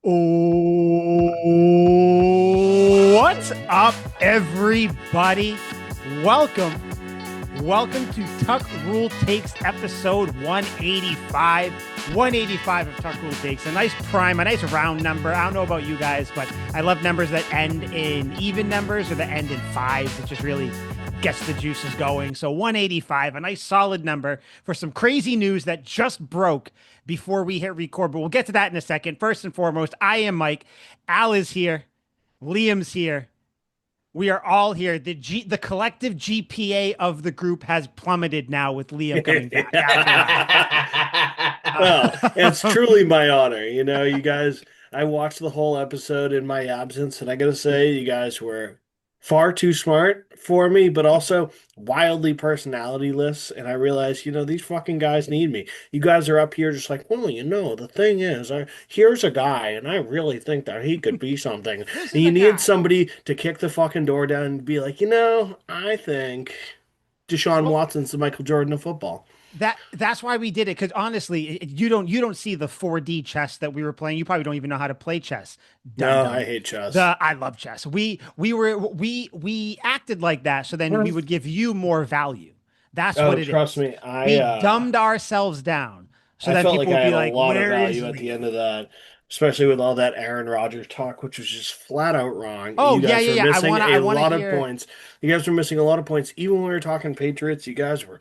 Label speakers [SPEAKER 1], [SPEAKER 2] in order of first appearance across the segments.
[SPEAKER 1] Oh, what's up, everybody? Welcome to Tuck Rule Takes episode 185. 185 of Tuck Rule Takes. A nice prime, a nice round number. I don't know about you guys, but I love numbers that end in even numbers or that end in fives. It just really gets the juices going. So 185, a nice solid number for some crazy news that just broke before we hit record, but we'll get to that in a second. First and foremost, I am Mike. Al is here. Liam's here. We are all here. The collective GPA of the group has plummeted now with Liam coming back.
[SPEAKER 2] Well, it's truly my honor. You guys, I watched the whole episode in my absence, and I gotta say, you guys were far too smart for me, but also wildly personalityless. And I realized, these fucking guys need me. You guys are up here just like, well, the thing is, here's a guy, and I really think that he could be something. And you need somebody to kick the fucking door down and be like, I think Deshaun Watson's the Michael Jordan of football.
[SPEAKER 1] That's why we did it, because honestly, you don't see the 4D chess that we were playing. You probably don't even know how to play chess.
[SPEAKER 2] No, I hate chess.
[SPEAKER 1] I love chess. We acted like that, so then we would give you more value. That's what it is.
[SPEAKER 2] Trust me,
[SPEAKER 1] we dumbed ourselves down, so that people would be like, "Where is
[SPEAKER 2] value at the end of that?" Especially with all that Aaron Rodgers talk, which was just flat out wrong.
[SPEAKER 1] Oh,
[SPEAKER 2] you guys
[SPEAKER 1] yeah.
[SPEAKER 2] were missing
[SPEAKER 1] I
[SPEAKER 2] a lot
[SPEAKER 1] hear...
[SPEAKER 2] of points. You guys were missing a lot of points. Even when we were talking Patriots, you guys were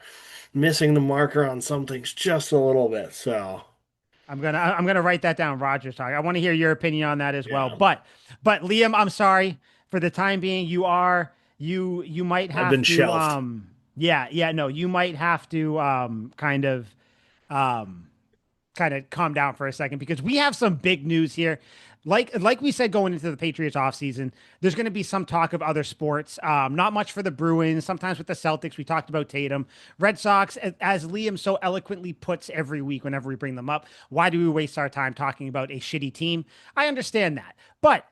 [SPEAKER 2] missing the marker on some things just a little bit. So
[SPEAKER 1] I'm gonna write that down. Rodgers talk. I want to hear your opinion on that as well. But Liam, I'm sorry, for the time being. You might have
[SPEAKER 2] I've been
[SPEAKER 1] to
[SPEAKER 2] shelved.
[SPEAKER 1] no, you might have to kind of calm down for a second, because we have some big news here. Like we said, going into the Patriots offseason, there's going to be some talk of other sports. Not much for the Bruins. Sometimes with the Celtics, we talked about Tatum. Red Sox, as Liam so eloquently puts every week whenever we bring them up, why do we waste our time talking about a shitty team? I understand that. But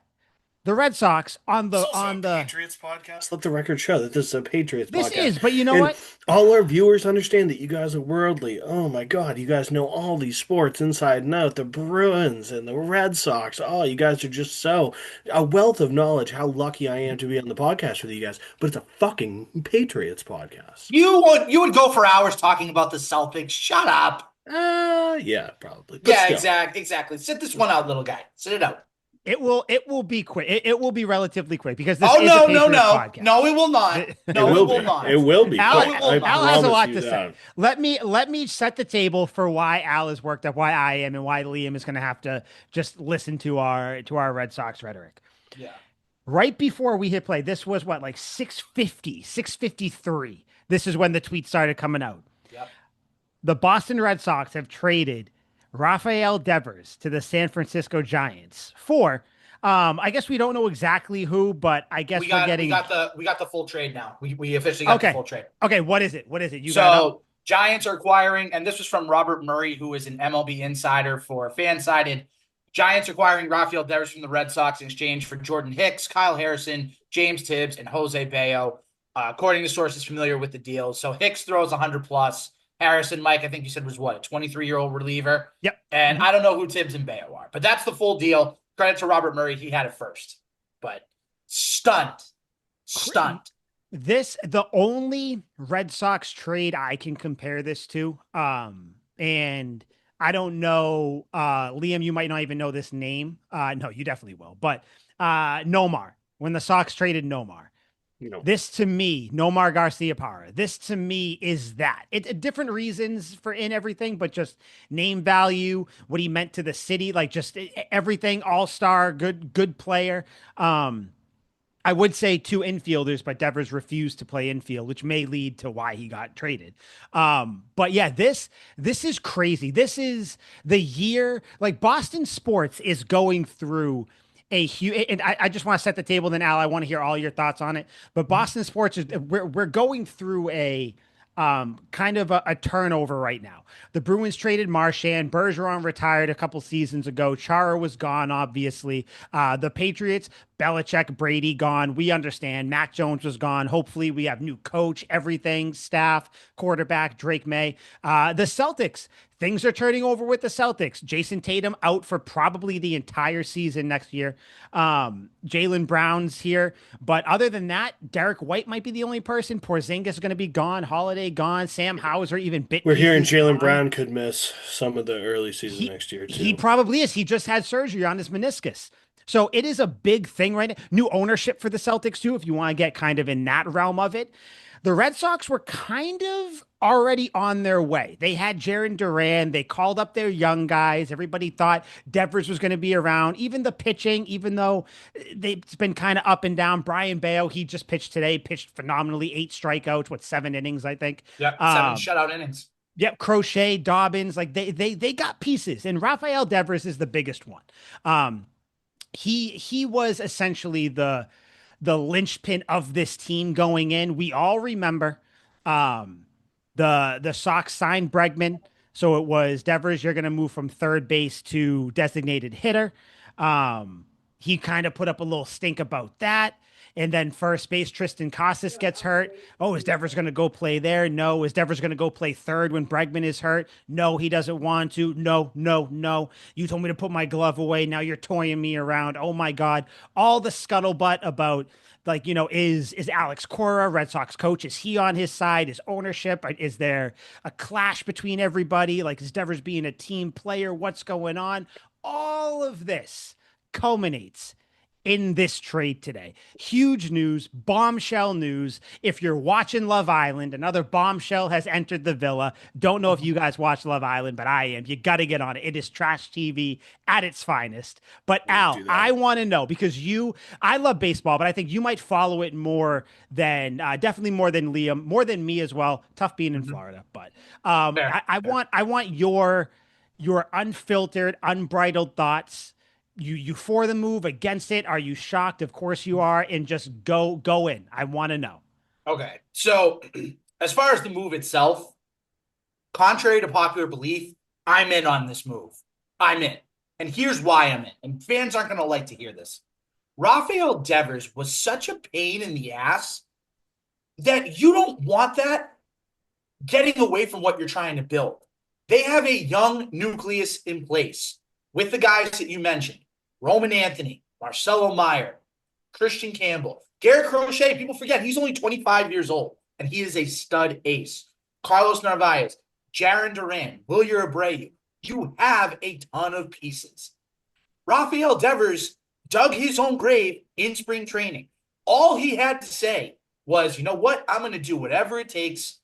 [SPEAKER 1] the Red Sox on the
[SPEAKER 2] Patriots podcast. Let the record show that this is a Patriots
[SPEAKER 1] this
[SPEAKER 2] podcast.
[SPEAKER 1] is, but you know
[SPEAKER 2] And
[SPEAKER 1] what?
[SPEAKER 2] all our viewers understand that you guys are worldly. Oh my God, you guys know all these sports inside and out. The Bruins and the Red Sox. Oh, you guys are just so a wealth of knowledge. How lucky I am to be on the podcast with you guys. But it's a fucking Patriots podcast.
[SPEAKER 3] You would go for hours talking about the Celtics. Shut up.
[SPEAKER 2] Yeah, probably. But
[SPEAKER 3] Yeah,
[SPEAKER 2] still.
[SPEAKER 3] exactly. Sit this one out, little guy. Sit it out.
[SPEAKER 1] It will be quick. It will be relatively quick, because this
[SPEAKER 3] Oh
[SPEAKER 1] is a
[SPEAKER 3] no,
[SPEAKER 1] Patriots podcast.
[SPEAKER 3] no, it will not. No, it will not.
[SPEAKER 2] It will be.
[SPEAKER 1] Al,
[SPEAKER 2] I
[SPEAKER 1] Al has a lot
[SPEAKER 2] promise
[SPEAKER 1] to
[SPEAKER 2] you
[SPEAKER 1] say.
[SPEAKER 2] that.
[SPEAKER 1] Let me set the table for why Al is worked up, why I am, and why Liam is going to have to just listen to our Red Sox rhetoric.
[SPEAKER 3] Yeah.
[SPEAKER 1] Right before we hit play, this was what, like 6:50, 6:53. This is when the tweets started coming out.
[SPEAKER 3] Yep.
[SPEAKER 1] The Boston Red Sox have traded Rafael Devers to the San Francisco Giants for, I guess we don't know exactly who, but I guess
[SPEAKER 3] we got
[SPEAKER 1] getting...
[SPEAKER 3] we got the full trade now. We officially got the full trade.
[SPEAKER 1] Okay, what is it? You
[SPEAKER 3] so Giants are acquiring, and this was from Robert Murray, who is an MLB insider for Fansided. Giants acquiring Rafael Devers from the Red Sox in exchange for Jordan Hicks, Kyle Harrison, James Tibbs, and Jose Bayo, according to sources familiar with the deal. So Hicks throws 100 plus. Harrison, Mike, I think you said was what, a 23-year-old reliever?
[SPEAKER 1] Yep.
[SPEAKER 3] And I don't know who Tibbs and Bayo are, but that's the full deal. Credit to Robert Murray. He had it first. But stunned.
[SPEAKER 1] The only Red Sox trade I can compare this to, and I don't know, Liam, you might not even know this name. No, you definitely will. But Nomar, when the Sox traded Nomar. This to me, Nomar Garcia Parra, this to me is that. Different reasons for everything, but just name value, what he meant to the city, like just everything, all-star, good player. I would say two infielders, but Devers refused to play infield, which may lead to why he got traded. But yeah, this is crazy. This is the year, like Boston sports is going through a huge, and I just want to set the table. Then Al, I want to hear all your thoughts on it. But Boston sports is we're going through a kind of a turnover right now. The Bruins traded Marchand. Bergeron retired a couple seasons ago. Chara was gone, obviously. The Patriots Belichick, Brady gone. We understand. Mac Jones was gone. Hopefully, we have new coach, everything, staff, quarterback, Drake May. The Celtics, things are turning over with the Celtics. Jason Tatum out for probably the entire season next year. Jaylen Brown's here. But other than that, Derek White might be the only person. Porzingis is going to be gone. Holiday gone. Sam Hauser, even bit
[SPEAKER 2] We're hearing
[SPEAKER 1] pieces
[SPEAKER 2] Jaylen
[SPEAKER 1] gone.
[SPEAKER 2] Brown could miss some of the early season
[SPEAKER 1] He
[SPEAKER 2] next year
[SPEAKER 1] he
[SPEAKER 2] too.
[SPEAKER 1] probably is. He just had surgery on his meniscus. So it is a big thing right now. New ownership for the Celtics too, if you want to get kind of in that realm of it. The Red Sox were kind of already on their way. They had Jaron Duran. They called up their young guys. Everybody thought Devers was going to be around. Even the pitching, even though it's been kind of up and down. Brian Bayo, he just pitched today, pitched phenomenally, 8 strikeouts, 7 innings, I think.
[SPEAKER 3] Yep, 7 shutout innings.
[SPEAKER 1] Yep, Crochet, Dobbins, like they got pieces, and Rafael Devers is the biggest one. He was essentially the linchpin of this team going in. We all remember the Sox signed Bregman, so it was Devers. You're going to move from third base to designated hitter. He kind of put up a little stink about that. And then first base, Tristan Casas gets hurt. Oh, is Devers going to go play there? No. Is Devers going to go play third when Bregman is hurt? No, he doesn't want to. No, no, no. You told me to put my glove away. Now you're toying me around. Oh my God. All the scuttlebutt about like, is Alex Cora, Red Sox coach, is he on his side? Is ownership? Is there a clash between everybody? Like, is Devers being a team player? What's going on? All of this culminates in this trade today. Huge news, bombshell news. If you're watching Love Island, another bombshell has entered the villa. Don't know if you guys watch Love Island, but I am. You got to get on it. It is trash TV at its finest. But Al, I want to know because I love baseball, but I think you might follow it more than, definitely more than Liam, more than me as well. Tough being in Florida, but I want your unfiltered, unbridled thoughts. You for the move, against it? Are you shocked? Of course you are, and just go in. I want to know.
[SPEAKER 3] Okay, so as far as the move itself, contrary to popular belief, I'm in on this move. I'm in. And here's why I'm in. And fans aren't going to like to hear this. Rafael Devers was such a pain in the ass that you don't want that getting away from what you're trying to build. They have a young nucleus in place with the guys that you mentioned. Roman Anthony, Marcelo Meyer, Christian Campbell, Garrett Crochet. People forget he's only 25 years old, and he is a stud ace. Carlos Narvaez, Jaron Duran, Wilyer Abreu. You have a ton of pieces. Rafael Devers dug his own grave in spring training. All he had to say was, you know what? I'm going to do whatever it takes,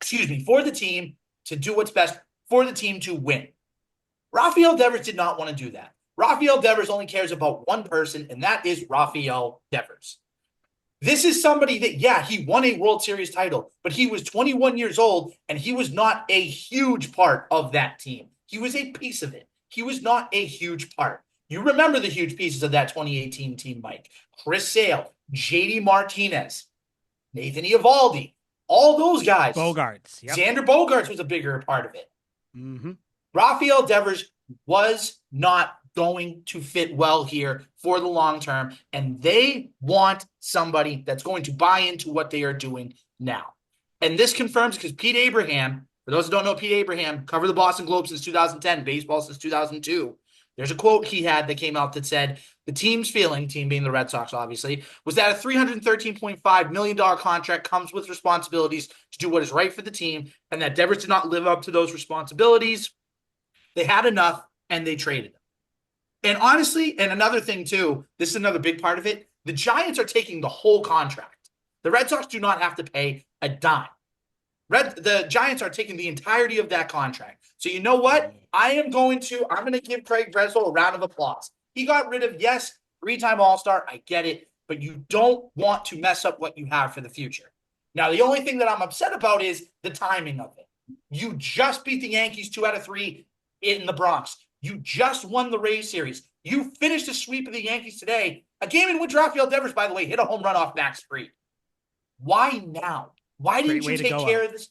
[SPEAKER 3] for the team to do what's best for the team to win. Rafael Devers did not want to do that. Rafael Devers only cares about one person, and that is Rafael Devers. This is somebody that, yeah, he won a World Series title, but he was 21 years old, and he was not a huge part of that team. He was a piece of it. He was not a huge part. You remember the huge pieces of that 2018 team, Mike. Chris Sale, JD Martinez, Nathan Eovaldi, all those guys.
[SPEAKER 1] Bogarts. Yep.
[SPEAKER 3] Xander Bogaerts was a bigger part of it.
[SPEAKER 1] Mm-hmm.
[SPEAKER 3] Rafael Devers was not going to fit well here for the long term, and they want somebody that's going to buy into what they are doing now. And this confirms because Pete Abraham, for those who don't know Pete Abraham, covered the Boston Globe since 2010, baseball since 2002. There's a quote he had that came out that said, the team's feeling, team being the Red Sox obviously, was that a $313.5 million contract comes with responsibilities to do what is right for the team, and that Devers did not live up to those responsibilities. They had enough, and they traded him. And honestly, and another thing too, this is another big part of it, the Giants are taking the whole contract. The Red Sox do not have to pay a dime. The Giants are taking the entirety of that contract. So you know what? I'm going to give Craig Breslow a round of applause. He got rid of, yes, 3-time All-Star. I get it. But you don't want to mess up what you have for the future. Now, the only thing that I'm upset about is the timing of it. You just beat the Yankees 2 out of 3 in the Bronx. You just won the Rays series. You finished a sweep of the Yankees today. A game in which Rafael Devers, by the way, hit a home run off Max Fried. Why now? Why didn't you take care of this?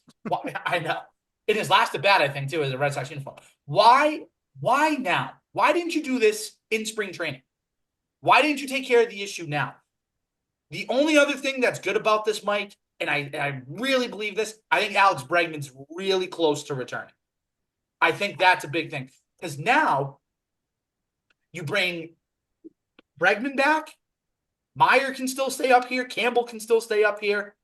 [SPEAKER 3] I know. In his last at bat, I think, too, as a Red Sox uniform. Why now? Why didn't you do this in spring training? Why didn't you take care of the issue now? The only other thing that's good about this, Mike, and I really believe this, I think Alex Bregman's really close to returning. I think that's a big thing. Because now you bring Bregman back. Meyer can still stay up here. Campbell can still stay up here.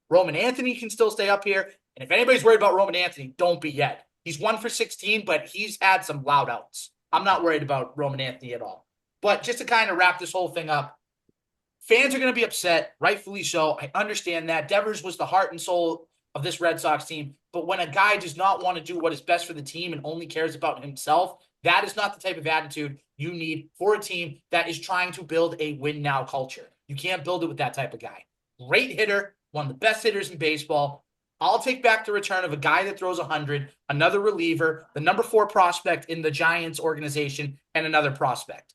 [SPEAKER 3] Roman Anthony can still stay up here. And if anybody's worried about Roman Anthony, don't be yet. He's 1 for 16, but he's had some loud outs. I'm not worried about Roman Anthony at all. But just to kind of wrap this whole thing up, fans are going to be upset, rightfully so. I understand that. Devers was the heart and soul of this Red Sox team. But when a guy does not want to do what is best for the team and only cares about himself, that is not the type of attitude you need for a team that is trying to build a win-now culture. You can't build it with that type of guy. Great hitter, one of the best hitters in baseball. I'll take back the return of a guy that throws 100, another reliever, the number 4 prospect in the Giants organization, and another prospect.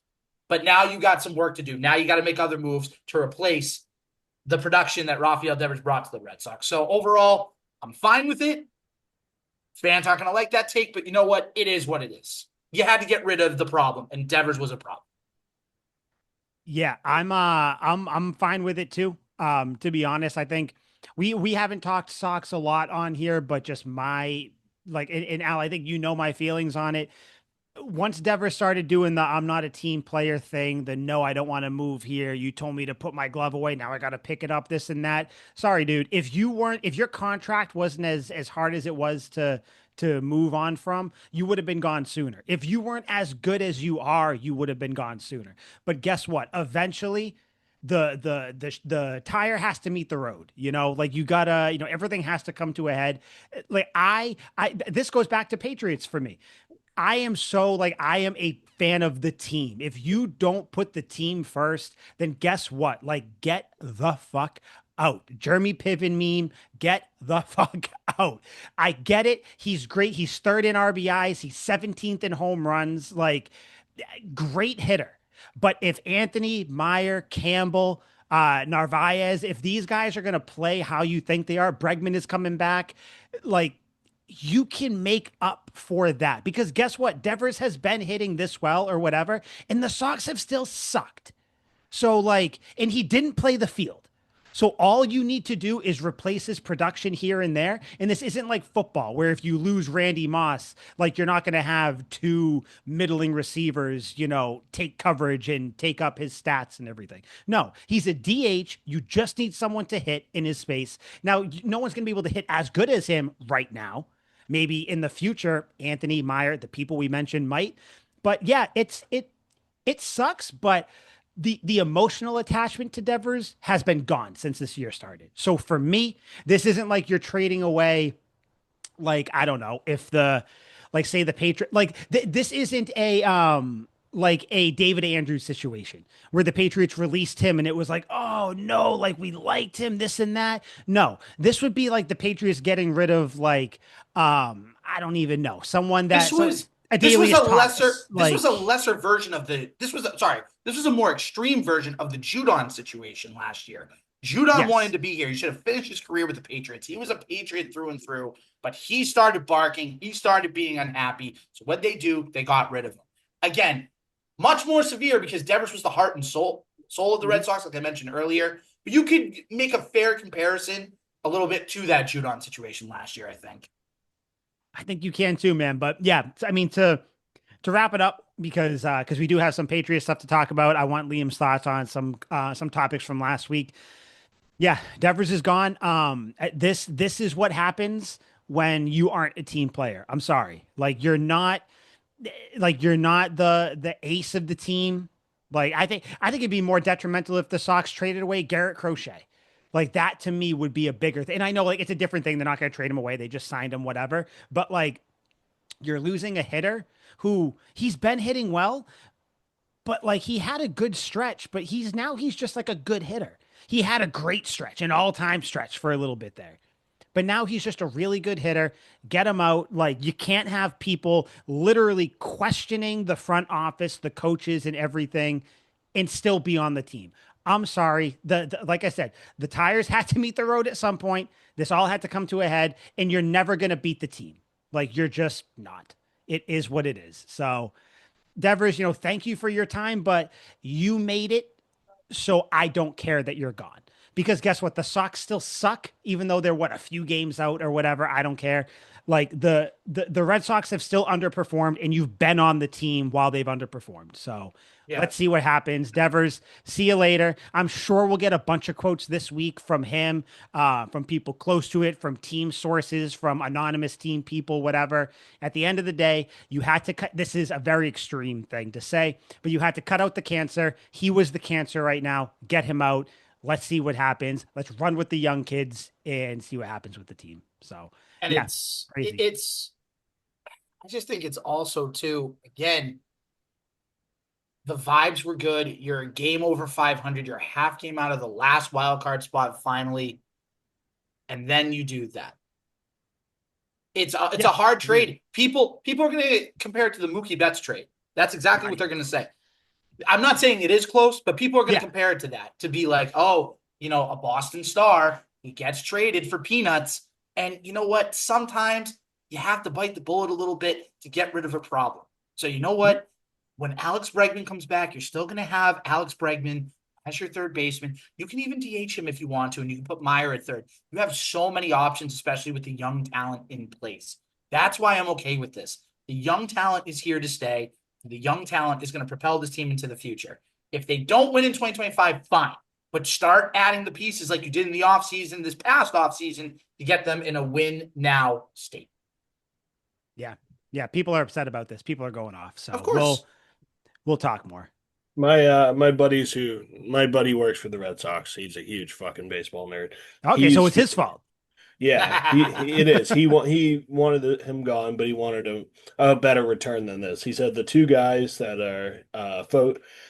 [SPEAKER 3] But now you got some work to do. Now you got to make other moves to replace the production that Rafael Devers brought to the Red Sox. So overall, I'm fine with it. Fans aren't going to like that take, but you know what? It is what it is. You had to get rid of the problem, and Devers was a problem.
[SPEAKER 1] Yeah, I'm fine with it too. To be honest, I think we haven't talked Sox a lot on here, but just my like and Al, I think you know my feelings on it. Once Devers started doing the I'm not a team player thing, the no, I don't want to move here. You told me to put my glove away. Now I got to pick it up, this and that. Sorry, dude. If your contract wasn't as hard as it was to move on from, you would have been gone sooner. If you weren't as good as you are, you would have been gone sooner. But guess what? Eventually, the tire has to meet the road, like you gotta, everything has to come to a head. Like this goes back to Patriots for me. I am a fan of the team. If you don't put the team first, then guess what? Like, get the fuck out. Jeremy Piven meme, get the fuck out. I get it. He's great. He's 3rd in RBIs. He's 17th in home runs. Like, great hitter. But if Anthony, Meyer, Campbell, Narvaez, if these guys are going to play how you think they are, Bregman is coming back, like, you can make up for that, because guess what? Devers has been hitting this well or whatever, and the Sox have still sucked. So and he didn't play the field. So all you need to do is replace his production here and there. And this isn't like football, where if you lose Randy Moss, like you're not going to have 2 middling receivers, take coverage and take up his stats and everything. No, he's a DH. You just need someone to hit in his space. Now, no one's going to be able to hit as good as him right now. Maybe in the future, Anthony, Meyer, the people we mentioned might. But yeah, it sucks, but the emotional attachment to Devers has been gone since this year started. So for me, this isn't like you're trading away, like, I don't know, if say the Patriot, this isn't like a David Andrews situation where the Patriots released him and it was like, oh no, like we liked him, this and that. No, this would be like the Patriots getting rid of I don't even know, someone that
[SPEAKER 3] this was a lesser version of this was a more extreme version of the Judon situation last year. Judon wanted to be here. He should have finished his career with the Patriots. He was a Patriot through and through, but he started barking. He started being unhappy. So what they do, they got rid of him. Again, much more severe because Devers was the heart and soul of the Red Sox, like I mentioned earlier. But you could make a fair comparison a little bit to that Judon situation last year, I think.
[SPEAKER 1] I think you can too, man. But yeah, I mean, to wrap it up, because we do have some Patriot stuff to talk about. I want Liam's thoughts on some topics from last week. Yeah, Devers is gone. This is what happens when you aren't a team player. I'm sorry. You're not the ace of the team. I think it'd be more detrimental if the Sox traded away Garrett Crochet. That to me would be a bigger thing. And I know it's a different thing. They're not going to trade him away. They just signed him, whatever. But you're losing a hitter who he's been hitting well, but he had a good stretch, but he's just like a good hitter. He had a great stretch, an all-time stretch for a little bit there. But now he's just a really good hitter. Get him out. You can't have people literally questioning the front office, the coaches and everything, and still be on the team. I'm sorry. Like I said, the tires had to meet the road at some point. This all had to come to a head, and you're never going to beat the team. You're just not. It is what it is. So Devers, thank you for your time, but you made it, so I don't care that you're gone. Because guess what? The Sox still suck, even though they're a few games out or whatever. I don't care. Like the Red Sox have still underperformed, and you've been on the team while they've underperformed. So
[SPEAKER 3] Yeah.
[SPEAKER 1] let's see what happens. Devers, see you later. I'm sure we'll get a bunch of quotes this week from him, from people close to it, from team sources, from anonymous team people, whatever. At the end of the day, you had to cut. This is a very extreme thing to say, but you had to cut out the cancer. He was the cancer right now. Get him out. Let's see what happens. Let's run with the young kids and see what happens with the team. So,
[SPEAKER 3] And
[SPEAKER 1] yeah,
[SPEAKER 3] it's it-
[SPEAKER 1] crazy.
[SPEAKER 3] it's I just think it's also too, again, the vibes were good. You're a game over 500. You're a half game out of the last wild card spot finally, and then you do that. It's a
[SPEAKER 1] Yeah,
[SPEAKER 3] hard
[SPEAKER 1] agreed.
[SPEAKER 3] trade. People are going to compare it to the Mookie Betts trade. That's exactly
[SPEAKER 1] Not
[SPEAKER 3] what they're
[SPEAKER 1] even
[SPEAKER 3] going to say.
[SPEAKER 1] close.
[SPEAKER 3] I'm not saying it is close, but people are going to
[SPEAKER 1] Yeah,
[SPEAKER 3] compare it to that, to be like, oh, a Boston star, he gets traded for peanuts. And you know what? Sometimes you have to bite the bullet a little bit to get rid of a problem. So you know what? When Alex Bregman comes back, you're still going to have Alex Bregman as your third baseman. You can even DH him if you want to, and you can put Meyer at third. You have so many options, especially with the young talent in place. That's why I'm okay with this. The young talent is here to stay. The young talent is going to propel this team into the future. If they don't win in 2025, fine. But start adding the pieces like you did in the offseason, this past offseason, to get them in a win now state.
[SPEAKER 1] yeah, yeah. People are upset about this. People are going off.
[SPEAKER 3] Of
[SPEAKER 1] So we'll
[SPEAKER 3] course.
[SPEAKER 1] we'll talk more.
[SPEAKER 2] My buddy works for the Red Sox. He's a huge fucking baseball nerd.
[SPEAKER 1] Okay, so
[SPEAKER 2] He's
[SPEAKER 1] it's his fault.
[SPEAKER 2] Yeah, it is. He wanted him gone, but he wanted a better return than this. He said the two guys that are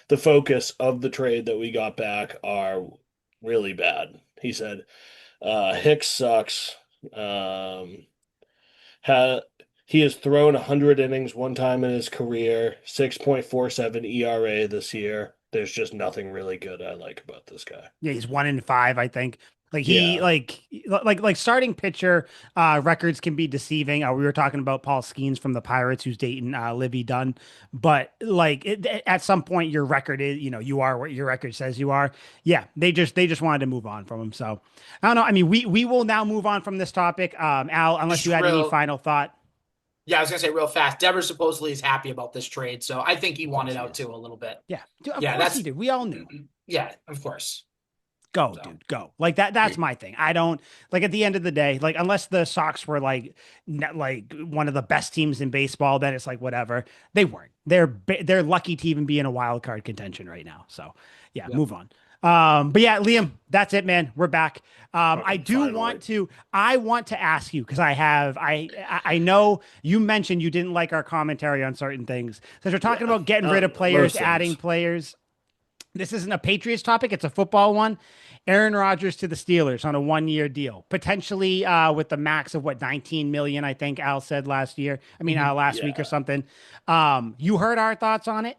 [SPEAKER 2] the focus of the trade that we got back are really bad. He said Hicks sucks. Um, ha he has thrown 100 innings one time in his career, 6.47 ERA this year. There's just nothing really good I like about this guy.
[SPEAKER 1] Yeah, he's 1 in 5, I think. Like he
[SPEAKER 2] Yeah.
[SPEAKER 1] like starting pitcher records can be deceiving. We were talking about Paul Skeens from the Pirates who's dating Livy Dunn, but at some point your record is, you are what your record says you are. Yeah, they just wanted to move on from him. So I don't know. I mean, we will now move on from this topic. Al, unless
[SPEAKER 3] Just
[SPEAKER 1] you had any
[SPEAKER 3] real,
[SPEAKER 1] final thought.
[SPEAKER 3] yeah, I was gonna say real fast. Devers supposedly is happy about this trade, so I think he
[SPEAKER 2] Of
[SPEAKER 3] wanted
[SPEAKER 2] course he
[SPEAKER 3] out
[SPEAKER 2] is.
[SPEAKER 3] too a little bit.
[SPEAKER 1] Yeah, dude, of
[SPEAKER 3] Yeah,
[SPEAKER 1] course he
[SPEAKER 3] that's
[SPEAKER 1] did. We all knew.
[SPEAKER 3] yeah, of course.
[SPEAKER 1] Go,
[SPEAKER 3] So
[SPEAKER 1] dude, go. Like that's my thing. I don't like at the end of the day, like unless the Sox were like one of the best teams in baseball, then it's like whatever. They weren't. They're lucky to even be in a wild card contention right now. So yeah,
[SPEAKER 3] yeah,
[SPEAKER 1] move on. But yeah, Liam, that's it, man. We're back. I
[SPEAKER 2] Fucking
[SPEAKER 1] do
[SPEAKER 2] finally.
[SPEAKER 1] want to. I want to ask you because I know you mentioned you didn't like our commentary on certain things. Since we're talking
[SPEAKER 2] Yeah.
[SPEAKER 1] about getting rid of players,
[SPEAKER 2] Most
[SPEAKER 1] adding
[SPEAKER 2] things.
[SPEAKER 1] players. This isn't a Patriots topic, it's a football one. Aaron Rodgers to the Steelers on a 1 year deal, potentially with the max of what 19 million, I think Al said last year. I mean,
[SPEAKER 3] Mhm.
[SPEAKER 1] last week or
[SPEAKER 2] Yeah.
[SPEAKER 1] something. You heard our thoughts on it.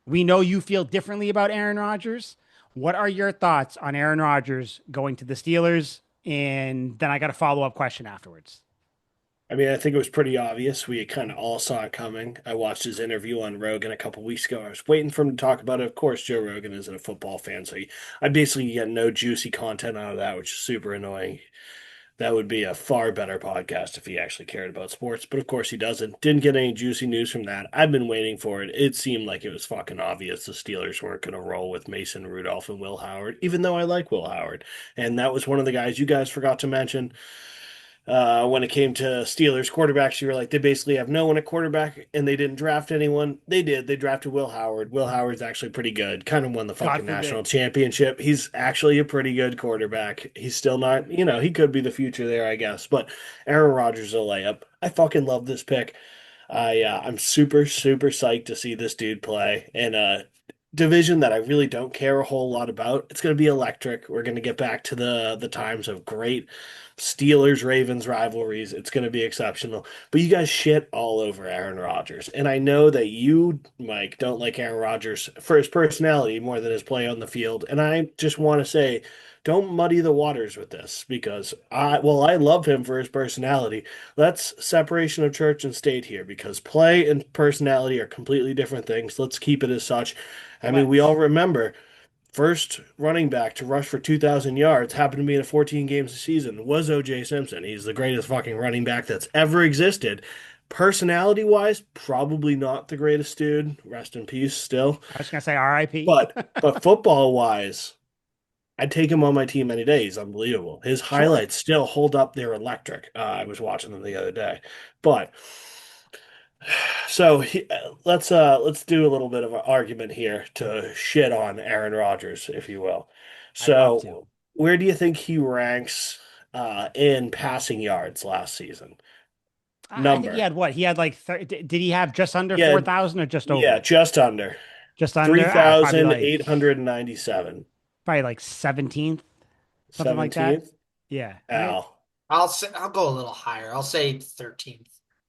[SPEAKER 1] We know you feel differently about Aaron Rodgers. What are your thoughts on Aaron Rodgers going to the Steelers? And then I got a follow up question afterwards.
[SPEAKER 2] I mean, I think it was pretty obvious. We kind of all saw it coming. I watched his interview on Rogan a couple weeks ago. I was waiting for him to talk about it. Of course, Joe Rogan isn't a football fan, so I basically get no juicy content out of that, which is super annoying. That would be a far better podcast if he actually cared about sports, but of course he doesn't. Didn't get any juicy news from that. I've been waiting for it. It seemed like it was fucking obvious the Steelers weren't going to roll with Mason Rudolph and Will Howard, even though I like Will Howard. And that was one of the guys you guys forgot to mention when it came to Steelers quarterbacks. You were like, they basically have no one at quarterback, and they didn't draft anyone. They did. They drafted Will Howard. Will Howard's actually pretty good. Kind of won the
[SPEAKER 1] God
[SPEAKER 2] fucking national
[SPEAKER 1] forbid.
[SPEAKER 2] championship. He's actually a pretty good quarterback. He's still not, he could be the future there, I guess. But Aaron Rodgers is a layup. I fucking love this pick. I'm super super psyched to see this dude play in a division that I really don't care a whole lot about. It's going to be electric. We're going to get back to the times of great Steelers Ravens rivalries. It's going to be exceptional. But you guys shit all over Aaron Rodgers, and I know that you, Mike, don't like Aaron Rodgers for his personality more than his play on the field. And I just want to say, don't muddy the waters with this because I love him for his personality. Let's separation of church and state here because play and personality are completely different things. Let's keep it as such. I mean, we all
[SPEAKER 1] Let's.
[SPEAKER 2] remember first running back to rush for 2,000 yards happened to be in a 14 games a season was O.J. Simpson. He's the greatest fucking running back that's ever existed. Personality wise, probably not the greatest dude. Rest in peace still.
[SPEAKER 1] I was gonna say R.I.P.
[SPEAKER 2] But football wise, I'd take him on my team any day. He's unbelievable. His
[SPEAKER 1] Sure.
[SPEAKER 2] highlights still hold up. They're electric. I was watching them the other day. But so let's do a little bit of an argument here to shit on Aaron Rodgers, if you will.
[SPEAKER 1] I'd love to.
[SPEAKER 2] So where do you think he ranks in passing yards last season?
[SPEAKER 1] I think he
[SPEAKER 2] Number.
[SPEAKER 1] had what? He had like did he have just under
[SPEAKER 2] Yeah,
[SPEAKER 1] 4,000 or just
[SPEAKER 2] yeah,
[SPEAKER 1] over?
[SPEAKER 2] just under.
[SPEAKER 1] Just under? Probably like
[SPEAKER 2] 3,897.
[SPEAKER 1] 17th, something like that.
[SPEAKER 2] 17th.
[SPEAKER 1] Yeah, right.
[SPEAKER 2] Al.
[SPEAKER 3] I'll go a little higher. I'll say 13th.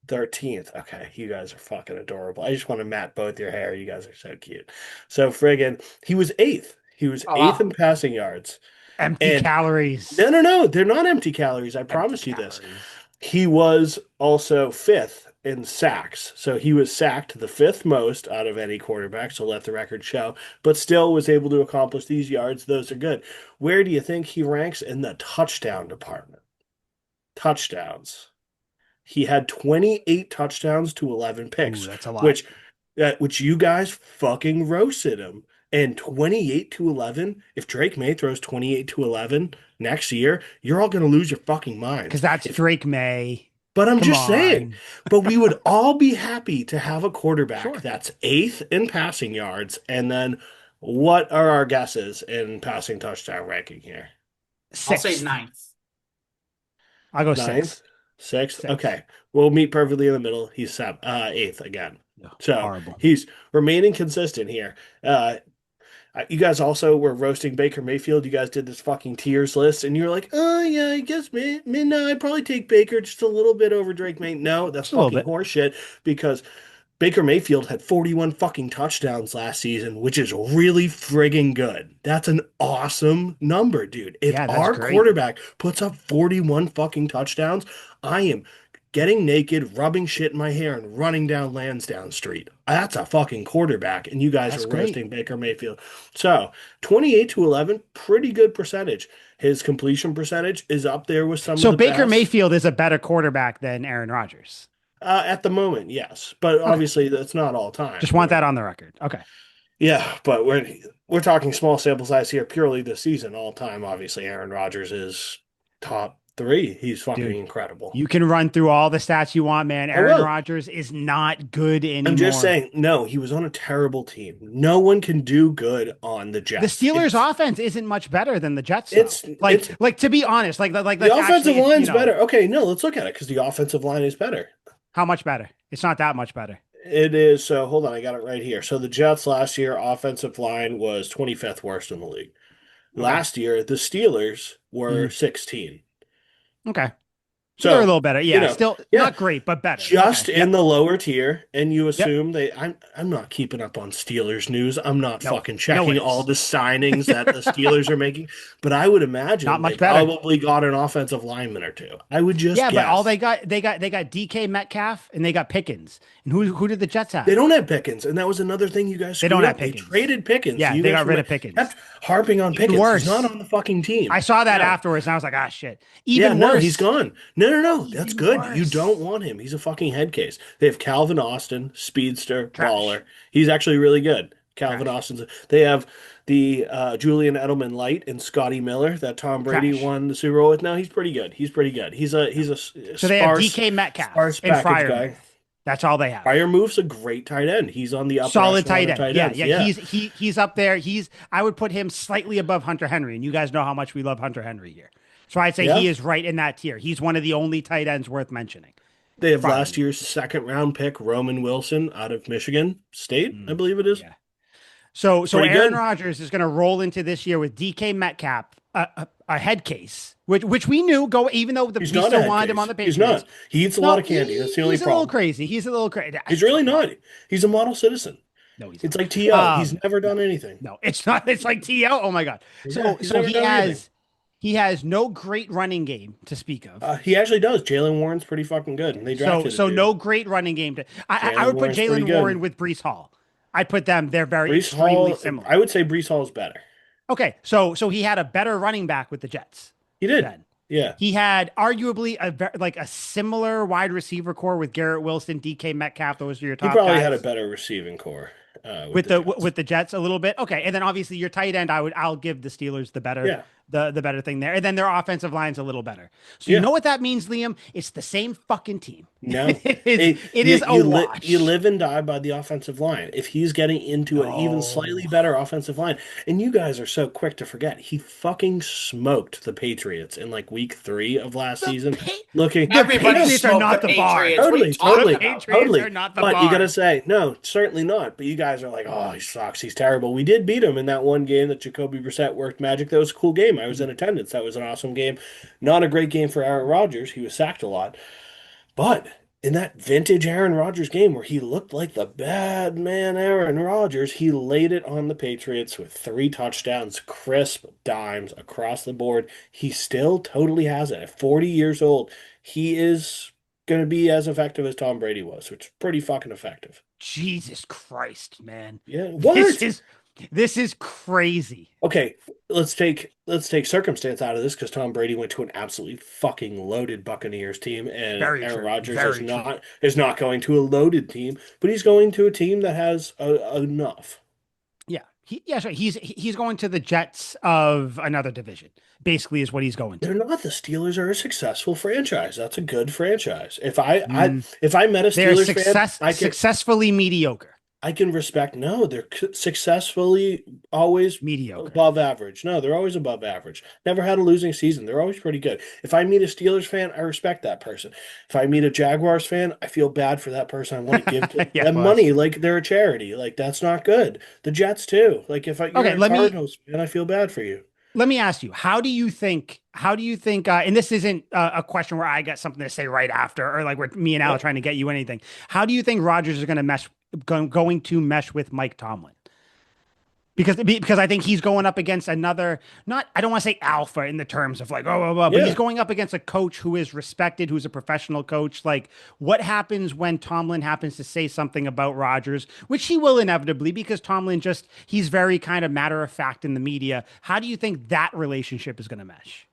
[SPEAKER 2] 13th. Okay, you guys are fucking adorable. I just want to mat both your hair. You guys are so cute. So friggin', he was eighth. He was
[SPEAKER 3] Oh
[SPEAKER 2] eighth
[SPEAKER 3] wow.
[SPEAKER 2] in passing yards.
[SPEAKER 1] Empty
[SPEAKER 2] And
[SPEAKER 1] calories.
[SPEAKER 2] no, they're not empty calories. I
[SPEAKER 1] Empty
[SPEAKER 2] promise you this.
[SPEAKER 1] calories.
[SPEAKER 2] He was also fifth in sacks. So he was sacked the fifth most out of any quarterback. So let the record show, but still was able to accomplish these yards. Those are good. Where do you think he ranks in the touchdown department? Touchdowns. He had 28 touchdowns to 11
[SPEAKER 1] Ooh,
[SPEAKER 2] picks,
[SPEAKER 1] that's a lot.
[SPEAKER 2] which you guys fucking roasted him. And 28 to 11, if Drake May throws 28 to 11 next year, you're all going to lose your fucking minds.
[SPEAKER 1] Because that's Drake May.
[SPEAKER 2] But I'm
[SPEAKER 1] Come
[SPEAKER 2] just saying,
[SPEAKER 1] on.
[SPEAKER 2] but we would all be happy to have a quarterback
[SPEAKER 1] Sure.
[SPEAKER 2] that's eighth in passing yards. And then what are our guesses in passing touchdown ranking here?
[SPEAKER 3] I'll say
[SPEAKER 1] Sixth.
[SPEAKER 3] ninth.
[SPEAKER 1] I'll go
[SPEAKER 2] Ninth?
[SPEAKER 1] sixth.
[SPEAKER 2] Sixth?
[SPEAKER 1] Sixth.
[SPEAKER 2] Okay. We'll meet perfectly in the middle. He's eighth again.
[SPEAKER 1] No,
[SPEAKER 2] So
[SPEAKER 1] horrible.
[SPEAKER 2] he's remaining consistent here. You guys also were roasting Baker Mayfield. You guys did this fucking tiers list, and you were like, "Oh yeah, I guess no, I'd probably take Baker just a little bit over Drake May." No, that's
[SPEAKER 1] Just a little
[SPEAKER 2] fucking
[SPEAKER 1] bit.
[SPEAKER 2] horseshit because Baker Mayfield had 41 fucking touchdowns last season, which is really friggin' good. That's an awesome number, dude. If
[SPEAKER 1] Yeah, that's
[SPEAKER 2] our
[SPEAKER 1] great.
[SPEAKER 2] quarterback puts up 41 fucking touchdowns, I am getting naked, rubbing shit in my hair, and running down Lansdowne Street. That's a fucking quarterback, and you guys
[SPEAKER 1] That's
[SPEAKER 2] are
[SPEAKER 1] great.
[SPEAKER 2] roasting Baker Mayfield. So 28 to 11, pretty good percentage. His completion percentage is up there with some of
[SPEAKER 1] So
[SPEAKER 2] the
[SPEAKER 1] Baker
[SPEAKER 2] best.
[SPEAKER 1] Mayfield is a better quarterback than Aaron Rodgers.
[SPEAKER 2] At the moment, yes, but
[SPEAKER 1] Okay.
[SPEAKER 2] obviously that's not all time.
[SPEAKER 1] Just want that on the record. Okay.
[SPEAKER 2] Yeah, but we're talking small sample size here, purely this season. All time, obviously, Aaron Rodgers is top three. He's fucking
[SPEAKER 1] Dude,
[SPEAKER 2] incredible.
[SPEAKER 1] you can run through all the stats you want, man.
[SPEAKER 2] I
[SPEAKER 1] Aaron
[SPEAKER 2] will.
[SPEAKER 1] Rodgers is not good
[SPEAKER 2] I'm just
[SPEAKER 1] anymore.
[SPEAKER 2] saying, no, he was on a terrible team. No one can do good on the
[SPEAKER 1] The
[SPEAKER 2] Jets.
[SPEAKER 1] Steelers' offense isn't much better than the Jets, though.
[SPEAKER 2] It's
[SPEAKER 1] Like to be honest, like
[SPEAKER 2] the offensive
[SPEAKER 1] actually, it's,
[SPEAKER 2] line's better. Okay, no, let's look at it because the offensive line is better.
[SPEAKER 1] how much better? It's not that much better.
[SPEAKER 2] It is. So hold on, I got it right here. So the Jets last year offensive line was 25th worst in the league.
[SPEAKER 1] Okay.
[SPEAKER 2] Last year, the Steelers were
[SPEAKER 1] Mhm.
[SPEAKER 2] 16.
[SPEAKER 1] Okay. So
[SPEAKER 2] So,
[SPEAKER 1] they're a little better. Yeah, still
[SPEAKER 2] yeah,
[SPEAKER 1] not great, but better.
[SPEAKER 2] just
[SPEAKER 1] Okay.
[SPEAKER 2] in the lower tier, and you
[SPEAKER 1] Yep.
[SPEAKER 2] assume I'm not keeping up on Steelers news. I'm not
[SPEAKER 1] No,
[SPEAKER 2] fucking
[SPEAKER 1] no
[SPEAKER 2] checking
[SPEAKER 1] worries.
[SPEAKER 2] all the signings that the Steelers are making, but I would imagine
[SPEAKER 1] Not much
[SPEAKER 2] they
[SPEAKER 1] better.
[SPEAKER 2] probably got an offensive lineman or two. I would just
[SPEAKER 1] Yeah, but all
[SPEAKER 2] guess.
[SPEAKER 1] they got DK Metcalf and they got Pickens. And who did the Jets have?
[SPEAKER 2] They don't have Pickens, and that was another thing you guys
[SPEAKER 1] They
[SPEAKER 2] screwed
[SPEAKER 1] don't have
[SPEAKER 2] up. They
[SPEAKER 1] Pickens.
[SPEAKER 2] traded Pickens.
[SPEAKER 1] Yeah,
[SPEAKER 2] You
[SPEAKER 1] they
[SPEAKER 2] guys
[SPEAKER 1] got rid of Pickens.
[SPEAKER 2] kept harping on
[SPEAKER 1] Even
[SPEAKER 2] Pickens.
[SPEAKER 1] worse.
[SPEAKER 2] He's not on the fucking team.
[SPEAKER 1] I saw that
[SPEAKER 2] No.
[SPEAKER 1] afterwards and I was like, ah, shit.
[SPEAKER 2] Yeah,
[SPEAKER 1] Even
[SPEAKER 2] no,
[SPEAKER 1] worse.
[SPEAKER 2] he's gone. No, that's
[SPEAKER 1] Even
[SPEAKER 2] good. You
[SPEAKER 1] worse.
[SPEAKER 2] don't want him. He's a fucking head case. They have Calvin Austin, speedster,
[SPEAKER 1] Trash.
[SPEAKER 2] baller. He's actually really good. Calvin
[SPEAKER 1] Trash.
[SPEAKER 2] Austin's. They have the Julian Edelman Light and Scotty Miller that Tom Brady
[SPEAKER 1] Trash.
[SPEAKER 2] won the Super Bowl with. No, he's pretty good. He's pretty good. He's a
[SPEAKER 1] So they have
[SPEAKER 2] sparse,
[SPEAKER 1] DK Metcalf
[SPEAKER 2] sparse
[SPEAKER 1] and
[SPEAKER 2] package guy.
[SPEAKER 1] Freiermuth. That's all they have.
[SPEAKER 2] Freiermuth's a great tight end. He's on the upper
[SPEAKER 1] Solid
[SPEAKER 2] echelon
[SPEAKER 1] tight
[SPEAKER 2] of
[SPEAKER 1] end.
[SPEAKER 2] tight
[SPEAKER 1] Yeah,
[SPEAKER 2] ends.
[SPEAKER 1] yeah. He's up there. I would put him slightly above Hunter Henry, and you guys know how much we love Hunter Henry here. So I'd say
[SPEAKER 2] Yeah.
[SPEAKER 1] he is right in that tier. He's one of the only tight ends worth mentioning.
[SPEAKER 2] They have
[SPEAKER 1] Freiermuth.
[SPEAKER 2] last year's second round pick Roman Wilson out of Michigan State, I believe it is.
[SPEAKER 1] Yeah. So
[SPEAKER 2] Pretty
[SPEAKER 1] Aaron
[SPEAKER 2] good.
[SPEAKER 1] Rodgers is going to roll into this year with DK Metcalf, a head case, which we knew even though we
[SPEAKER 2] He's not a
[SPEAKER 1] still
[SPEAKER 2] head
[SPEAKER 1] wanted him
[SPEAKER 2] case.
[SPEAKER 1] on the
[SPEAKER 2] He's
[SPEAKER 1] Patriots.
[SPEAKER 2] not. He eats a lot of candy. That's the only
[SPEAKER 1] He's a little
[SPEAKER 2] problem.
[SPEAKER 1] crazy. He's a little crazy.
[SPEAKER 2] He's really not. He's a model citizen.
[SPEAKER 1] No, he's
[SPEAKER 2] It's
[SPEAKER 1] not.
[SPEAKER 2] like T.O. He's never done anything.
[SPEAKER 1] No, it's not. It's like T.O. Oh my God.
[SPEAKER 2] Yeah, he's
[SPEAKER 1] So
[SPEAKER 2] never
[SPEAKER 1] he
[SPEAKER 2] done
[SPEAKER 1] has
[SPEAKER 2] anything.
[SPEAKER 1] He has no great running game to speak of.
[SPEAKER 2] He actually does. Jalen Warren's pretty fucking good, and they
[SPEAKER 1] So
[SPEAKER 2] drafted a
[SPEAKER 1] so
[SPEAKER 2] dude.
[SPEAKER 1] no great running game to I
[SPEAKER 2] Jalen
[SPEAKER 1] would put
[SPEAKER 2] Warren's pretty
[SPEAKER 1] Jalen Warren
[SPEAKER 2] good.
[SPEAKER 1] with Brees Hall. I'd put them, they're very
[SPEAKER 2] Brees
[SPEAKER 1] extremely
[SPEAKER 2] Hall, I
[SPEAKER 1] similar.
[SPEAKER 2] would say Brees Hall is better.
[SPEAKER 1] Okay, so he had a better running back with the Jets
[SPEAKER 2] He did.
[SPEAKER 1] then.
[SPEAKER 2] Yeah.
[SPEAKER 1] He had arguably like a similar wide receiver core with Garrett Wilson, DK Metcalf. Those are your
[SPEAKER 2] He
[SPEAKER 1] top
[SPEAKER 2] probably had a
[SPEAKER 1] guys
[SPEAKER 2] better receiving core with the
[SPEAKER 1] with
[SPEAKER 2] Jets.
[SPEAKER 1] the Jets a little bit. Okay, and then obviously your tight end, I'll give the Steelers
[SPEAKER 2] Yeah.
[SPEAKER 1] the better thing there, and then their offensive line's a little better. So you
[SPEAKER 2] Yeah.
[SPEAKER 1] know what that means, Liam? It's the same fucking team.
[SPEAKER 2] No,
[SPEAKER 1] It is a wash.
[SPEAKER 2] you live and die by the offensive line. If he's getting into an even slightly
[SPEAKER 1] No.
[SPEAKER 2] better offensive line, and you guys are so quick to forget, he fucking smoked the Patriots in like week 3 of last season. Looking,
[SPEAKER 3] Everybody
[SPEAKER 1] Patriots are
[SPEAKER 3] smoked
[SPEAKER 1] not
[SPEAKER 3] the
[SPEAKER 1] the bar.
[SPEAKER 3] Patriots. What are you
[SPEAKER 2] Totally,
[SPEAKER 3] talking about?
[SPEAKER 1] Patriots
[SPEAKER 2] totally.
[SPEAKER 1] are not the
[SPEAKER 2] But you
[SPEAKER 1] bar.
[SPEAKER 2] gotta say, no, certainly not. But you guys are like, oh, he sucks. He's terrible. We did beat him in that one game that Jacoby Brissett worked magic. That was a cool game. I was in attendance. That was an awesome game. Not a great game for Aaron Rodgers. He was sacked a lot. But in that vintage Aaron Rodgers game where he looked like the bad man Aaron Rodgers, he laid it on the Patriots with 3 touchdowns, crisp dimes across the board. He still totally has it. At 40 years old, he is going to be as effective as Tom Brady was, which is pretty fucking effective.
[SPEAKER 1] Jesus Christ, man.
[SPEAKER 2] Yeah. What?
[SPEAKER 1] This is crazy.
[SPEAKER 2] Okay, let's take circumstance out of this because Tom Brady went to an absolutely fucking loaded Buccaneers team, and
[SPEAKER 1] Very
[SPEAKER 2] Aaron
[SPEAKER 1] true.
[SPEAKER 2] Rodgers
[SPEAKER 1] Very true.
[SPEAKER 2] is not going to a loaded team, but he's going to a team that has enough.
[SPEAKER 1] Yeah. Right. He's going to the Jets of another division. Basically, is what he's going to.
[SPEAKER 2] They're not. The Steelers are a successful franchise. That's a good franchise. If I
[SPEAKER 1] Mm.
[SPEAKER 2] if I met a
[SPEAKER 1] They're
[SPEAKER 2] Steelers fan,
[SPEAKER 1] successfully mediocre.
[SPEAKER 2] I can respect. No, they're successfully always
[SPEAKER 1] Mediocre.
[SPEAKER 2] above average. No, they're always above average. Never had a losing season. They're always pretty good. If I meet a Steelers fan, I respect that person. If I meet a Jaguars fan, I feel bad for that person. I want to give
[SPEAKER 1] Yeah,
[SPEAKER 2] them
[SPEAKER 1] boss.
[SPEAKER 2] money like they're a charity. Like that's not good. The Jets too. Like if you're
[SPEAKER 1] Okay,
[SPEAKER 2] a Cardinals fan, I feel bad for you.
[SPEAKER 1] Let me ask you, how do you think, and this isn't a question where I got something to say right after, or like where me and Al are trying to get you anything. How do you think Rodgers is going to mesh with Mike Tomlin? Because I think he's going up against another, not, I don't want to say alpha in the terms of like, but
[SPEAKER 2] Yeah.
[SPEAKER 1] he's going up against a coach who is respected, who's a professional coach. Like, what happens when Tomlin happens to say something about Rodgers, which he will inevitably, because Tomlin he's very kind of matter of fact in the media. How do you think that relationship is going to mesh?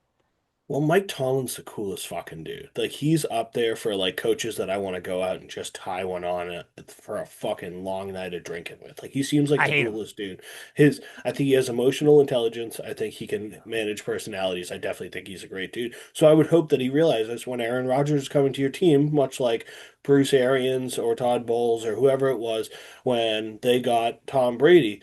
[SPEAKER 2] Well, Mike Tomlin's the coolest fucking dude. Like he's up there for like coaches that I want to go out and just tie one on for a fucking long night of drinking with. Like he seems like
[SPEAKER 1] I
[SPEAKER 2] the
[SPEAKER 1] hate him.
[SPEAKER 2] coolest dude. I think he has emotional intelligence. I think he can manage personalities. I definitely think he's a great dude. So I would hope that he realizes when Aaron Rodgers is coming to your team, much like Bruce Arians or Todd Bowles or whoever it was when they got Tom Brady.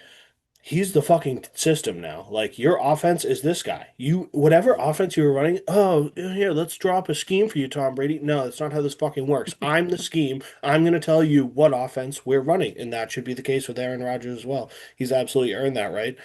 [SPEAKER 2] He's the fucking system now. Like your offense is this guy. You whatever offense you were running. Oh, here, let's drop a scheme for you, Tom Brady. No, that's not how this fucking works. I'm the scheme. I'm going to tell you what offense we're running, and that should be the case with Aaron Rodgers as well. He's absolutely earned that right,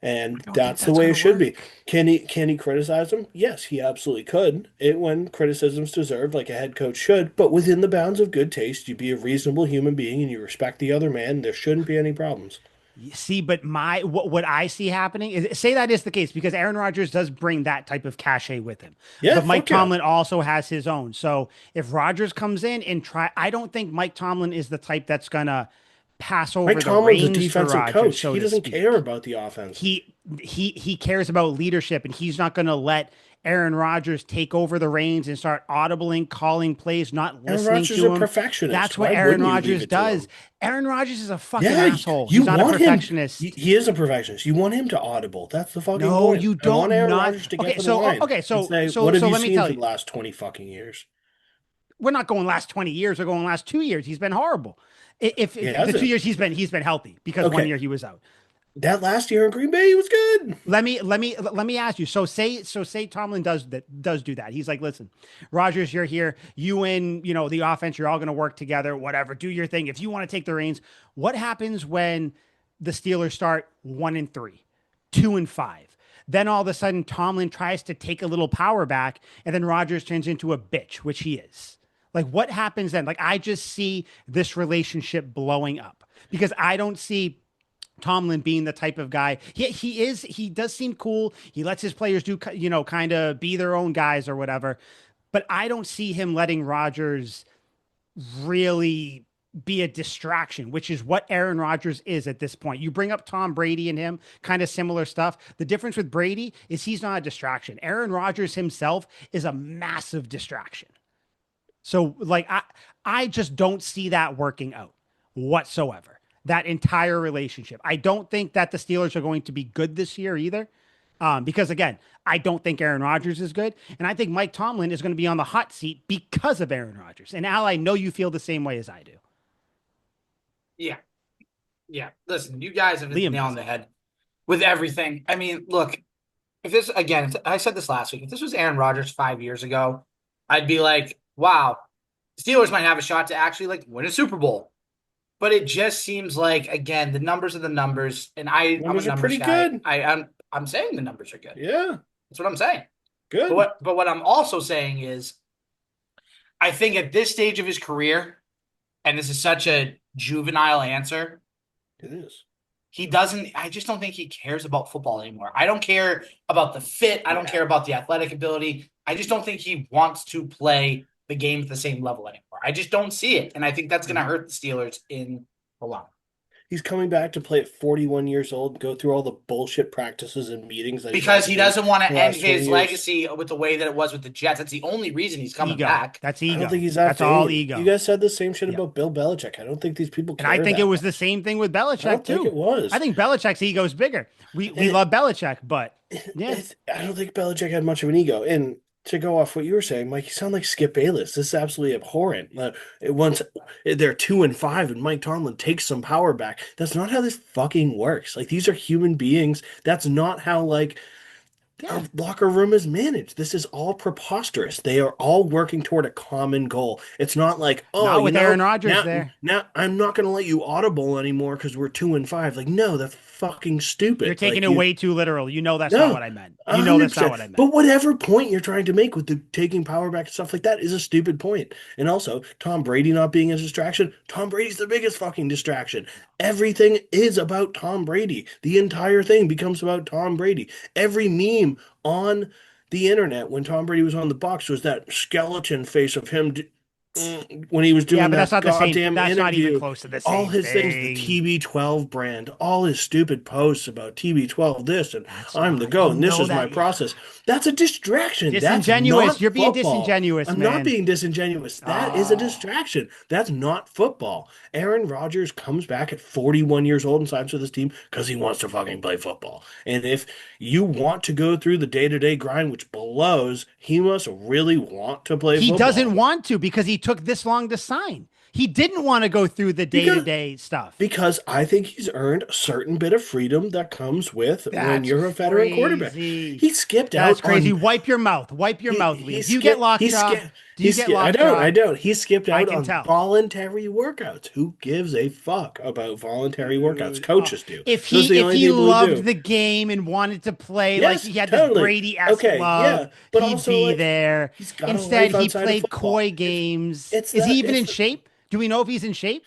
[SPEAKER 2] and
[SPEAKER 1] I don't think
[SPEAKER 2] that's the
[SPEAKER 1] that's
[SPEAKER 2] way
[SPEAKER 1] going
[SPEAKER 2] it
[SPEAKER 1] to
[SPEAKER 2] should be.
[SPEAKER 1] work.
[SPEAKER 2] Can he criticize him? Yes, he absolutely could. When criticism's deserved, like a head coach should, but within the bounds of good taste, you be a reasonable human being and you respect the other man. There shouldn't be any problems.
[SPEAKER 1] You see, but what I see happening is, say that is the case, because Aaron Rodgers does bring that type of cachet with him.
[SPEAKER 2] Yeah,
[SPEAKER 1] But Mike
[SPEAKER 2] fuck yeah.
[SPEAKER 1] Tomlin also has his own. So if Rodgers comes in and I don't think Mike Tomlin is the type that's gonna pass over
[SPEAKER 2] Mike
[SPEAKER 1] the
[SPEAKER 2] Tomlin's a
[SPEAKER 1] reins to
[SPEAKER 2] defensive
[SPEAKER 1] Rodgers,
[SPEAKER 2] coach.
[SPEAKER 1] so
[SPEAKER 2] He
[SPEAKER 1] to
[SPEAKER 2] doesn't
[SPEAKER 1] speak.
[SPEAKER 2] care about the offense.
[SPEAKER 1] He cares about leadership, and he's not gonna let Aaron Rodgers take over the reins and start audibling, calling plays, not
[SPEAKER 2] Aaron
[SPEAKER 1] listening
[SPEAKER 2] Rodgers is
[SPEAKER 1] to
[SPEAKER 2] a
[SPEAKER 1] him.
[SPEAKER 2] perfectionist.
[SPEAKER 1] That's what
[SPEAKER 2] Why
[SPEAKER 1] Aaron
[SPEAKER 2] wouldn't you leave
[SPEAKER 1] Rodgers
[SPEAKER 2] it to
[SPEAKER 1] does.
[SPEAKER 2] him?
[SPEAKER 1] Aaron Rodgers is a fucking
[SPEAKER 2] Yeah,
[SPEAKER 1] asshole.
[SPEAKER 2] you
[SPEAKER 1] He's not a
[SPEAKER 2] want him.
[SPEAKER 1] perfectionist.
[SPEAKER 2] He is a perfectionist. You want him to audible. That's the fucking
[SPEAKER 1] No,
[SPEAKER 2] point.
[SPEAKER 1] you
[SPEAKER 2] I want
[SPEAKER 1] don't
[SPEAKER 2] Aaron
[SPEAKER 1] not.
[SPEAKER 2] Rodgers to get
[SPEAKER 1] Okay,
[SPEAKER 2] to the
[SPEAKER 1] so
[SPEAKER 2] line
[SPEAKER 1] okay,
[SPEAKER 2] and
[SPEAKER 1] so
[SPEAKER 2] say,
[SPEAKER 1] so
[SPEAKER 2] "What have
[SPEAKER 1] so
[SPEAKER 2] you
[SPEAKER 1] let me
[SPEAKER 2] seen
[SPEAKER 1] tell
[SPEAKER 2] for
[SPEAKER 1] you,
[SPEAKER 2] the last 20 fucking years?"
[SPEAKER 1] we're not going last 20 years. We're going last 2 years. He's been horrible. If
[SPEAKER 2] He
[SPEAKER 1] the 2
[SPEAKER 2] hasn't.
[SPEAKER 1] years he's been healthy, because one
[SPEAKER 2] Okay,
[SPEAKER 1] year he was out.
[SPEAKER 2] that last year in Green Bay, he was good.
[SPEAKER 1] Let me ask you. So say Tomlin does do that. He's like, listen, Rodgers, you're here. You and the offense, you're all going to work together. Whatever, do your thing. If you want to take the reins, what happens when the Steelers start 1-3, 2-5? Then all of a sudden, Tomlin tries to take a little power back, and then Rodgers turns into a bitch, which he is. Like, what happens then? Like, I just see this relationship blowing up, because I don't see Tomlin being the type of guy. He does seem cool. He lets his players do, kind of be their own guys or whatever. But I don't see him letting Rodgers really be a distraction, which is what Aaron Rodgers is at this point. You bring up Tom Brady and him, kind of similar stuff. The difference with Brady is he's not a distraction. Aaron Rodgers himself is a massive distraction. So like I just don't see that working out whatsoever. That entire relationship. I don't think that the Steelers are going to be good this year either. Because again, I don't think Aaron Rodgers is good. And I think Mike Tomlin is going to be on the hot seat because of Aaron Rodgers. And Al, I know you feel the same way as I do.
[SPEAKER 3] Yeah. Yeah. Listen, you guys have hit the
[SPEAKER 1] Liam
[SPEAKER 3] nail on the head with everything. I mean, look, if this, again, I said this last week, if this was Aaron Rodgers 5 years ago, I'd be like, wow, Steelers might have a shot to actually like win a Super Bowl. But it just seems like, again, the numbers are the numbers, and I'm a
[SPEAKER 2] Numbers are
[SPEAKER 3] numbers
[SPEAKER 2] pretty
[SPEAKER 3] guy.
[SPEAKER 2] good.
[SPEAKER 3] I'm saying the numbers are good.
[SPEAKER 2] Yeah,
[SPEAKER 3] That's what I'm saying.
[SPEAKER 2] good.
[SPEAKER 3] But what I'm also saying is, I think at this stage of his career, and this is such a juvenile answer,
[SPEAKER 2] It is.
[SPEAKER 3] he doesn't. I just don't think he cares about football anymore. I don't care about the fit. I don't care about the athletic ability. I just don't think he wants to play the game at the same level anymore. I just don't see it, and I think that's going to hurt the Steelers in the long run.
[SPEAKER 2] He's coming back to play at 41 years old, go through all the bullshit practices and meetings. That
[SPEAKER 3] Because he doesn't want to
[SPEAKER 2] the
[SPEAKER 3] end
[SPEAKER 2] last 20
[SPEAKER 3] his
[SPEAKER 2] years.
[SPEAKER 3] legacy with the way that it was with the Jets. That's the only reason he's coming
[SPEAKER 1] Ego.
[SPEAKER 3] back.
[SPEAKER 1] That's
[SPEAKER 2] I
[SPEAKER 1] ego.
[SPEAKER 2] don't think he's
[SPEAKER 1] That's
[SPEAKER 2] after
[SPEAKER 1] all
[SPEAKER 2] any-
[SPEAKER 1] ego.
[SPEAKER 2] You guys said the same shit
[SPEAKER 1] Yeah.
[SPEAKER 2] about Bill Belichick. I don't think these people
[SPEAKER 1] And
[SPEAKER 2] care
[SPEAKER 1] I think
[SPEAKER 2] that
[SPEAKER 1] it was
[SPEAKER 2] much.
[SPEAKER 1] the same thing with
[SPEAKER 2] I
[SPEAKER 1] Belichick
[SPEAKER 2] don't
[SPEAKER 1] too.
[SPEAKER 2] think it was.
[SPEAKER 1] I think Belichick's ego is bigger. We
[SPEAKER 2] And-
[SPEAKER 1] love Belichick, but yeah.
[SPEAKER 2] I don't think Belichick had much of an ego. And to go off what you were saying, Mike, you sound like Skip Bayless. This is absolutely abhorrent. Once they're 2-5 and Mike Tomlin takes some power back. That's not how this fucking works. Like, these are human beings. That's not how our locker room is managed. This is all preposterous. They are all working toward a common goal. It's not like,
[SPEAKER 1] Not with Aaron Rodgers there.
[SPEAKER 2] Now I'm not going to let you audible anymore because we're 2-5. Like, no, that's fucking stupid.
[SPEAKER 1] You're taking
[SPEAKER 2] Like,
[SPEAKER 1] it way too literal. You know that's
[SPEAKER 2] No,
[SPEAKER 1] not what I meant. You know that's not what I meant.
[SPEAKER 2] But whatever point you're trying to make with the taking power back and stuff like that is a stupid point. And also, Tom Brady not being a distraction. Tom Brady's the biggest fucking distraction. Everything is about Tom Brady. The entire thing becomes about Tom Brady. Every meme on the internet when Tom Brady was on the Bucs was that skeleton face of him when he was doing
[SPEAKER 1] but
[SPEAKER 2] that
[SPEAKER 1] that's not the same.
[SPEAKER 2] goddamn
[SPEAKER 1] That's not even
[SPEAKER 2] interview.
[SPEAKER 1] close to the
[SPEAKER 2] All
[SPEAKER 1] same
[SPEAKER 2] his things,
[SPEAKER 1] thing.
[SPEAKER 2] the TB12 brand, all his stupid posts about TB12 this and
[SPEAKER 1] That's
[SPEAKER 2] I'm the
[SPEAKER 1] not-
[SPEAKER 2] GOAT
[SPEAKER 1] you
[SPEAKER 2] and this
[SPEAKER 1] know
[SPEAKER 2] is
[SPEAKER 1] that,
[SPEAKER 2] my
[SPEAKER 1] yeah.
[SPEAKER 2] process. That's a distraction.
[SPEAKER 1] Disingenuous.
[SPEAKER 2] That's not
[SPEAKER 1] You're being
[SPEAKER 2] football.
[SPEAKER 1] disingenuous,
[SPEAKER 2] I'm
[SPEAKER 1] man.
[SPEAKER 2] not being disingenuous. That is a
[SPEAKER 1] Oh.
[SPEAKER 2] distraction. That's not football. Aaron Rodgers comes back at 41 years old and signs with his team because he wants to fucking play football. And if you want to go through the day-to-day grind, which blows, he must really want to play
[SPEAKER 1] He
[SPEAKER 2] football.
[SPEAKER 1] doesn't want to because he took this long to sign. He didn't want to go through the day-to-day stuff.
[SPEAKER 2] Because I think he's earned a certain bit of freedom that comes with when
[SPEAKER 1] That's
[SPEAKER 2] you're a veteran quarterback.
[SPEAKER 1] crazy.
[SPEAKER 2] He skipped
[SPEAKER 1] That's
[SPEAKER 2] out
[SPEAKER 1] crazy.
[SPEAKER 2] on.
[SPEAKER 1] Wipe your mouth. Wipe your mouth, Liam. Do you
[SPEAKER 2] skipped-
[SPEAKER 1] get lockjaw? Do you
[SPEAKER 2] he
[SPEAKER 1] get
[SPEAKER 2] skipped-
[SPEAKER 1] lockjaw?
[SPEAKER 2] I don't. He skipped
[SPEAKER 1] I
[SPEAKER 2] out
[SPEAKER 1] can
[SPEAKER 2] on
[SPEAKER 1] tell.
[SPEAKER 2] voluntary workouts. Who gives a fuck about voluntary workouts?
[SPEAKER 1] Dude,
[SPEAKER 2] Coaches do.
[SPEAKER 1] If
[SPEAKER 2] Those are the
[SPEAKER 1] he
[SPEAKER 2] only people who
[SPEAKER 1] loved
[SPEAKER 2] do.
[SPEAKER 1] the game and wanted to play,
[SPEAKER 2] Yes,
[SPEAKER 1] like he had
[SPEAKER 2] totally.
[SPEAKER 1] this Brady-esque
[SPEAKER 2] Okay,
[SPEAKER 1] love,
[SPEAKER 2] yeah, but
[SPEAKER 1] he'd
[SPEAKER 2] also,
[SPEAKER 1] be
[SPEAKER 2] like,
[SPEAKER 1] there.
[SPEAKER 2] he's got a
[SPEAKER 1] Instead,
[SPEAKER 2] life
[SPEAKER 1] he
[SPEAKER 2] outside of
[SPEAKER 1] played
[SPEAKER 2] football.
[SPEAKER 1] coy games.
[SPEAKER 2] It's
[SPEAKER 1] Is he
[SPEAKER 2] that-
[SPEAKER 1] even
[SPEAKER 2] it's
[SPEAKER 1] in
[SPEAKER 2] the-
[SPEAKER 1] shape? Do we know if he's in shape?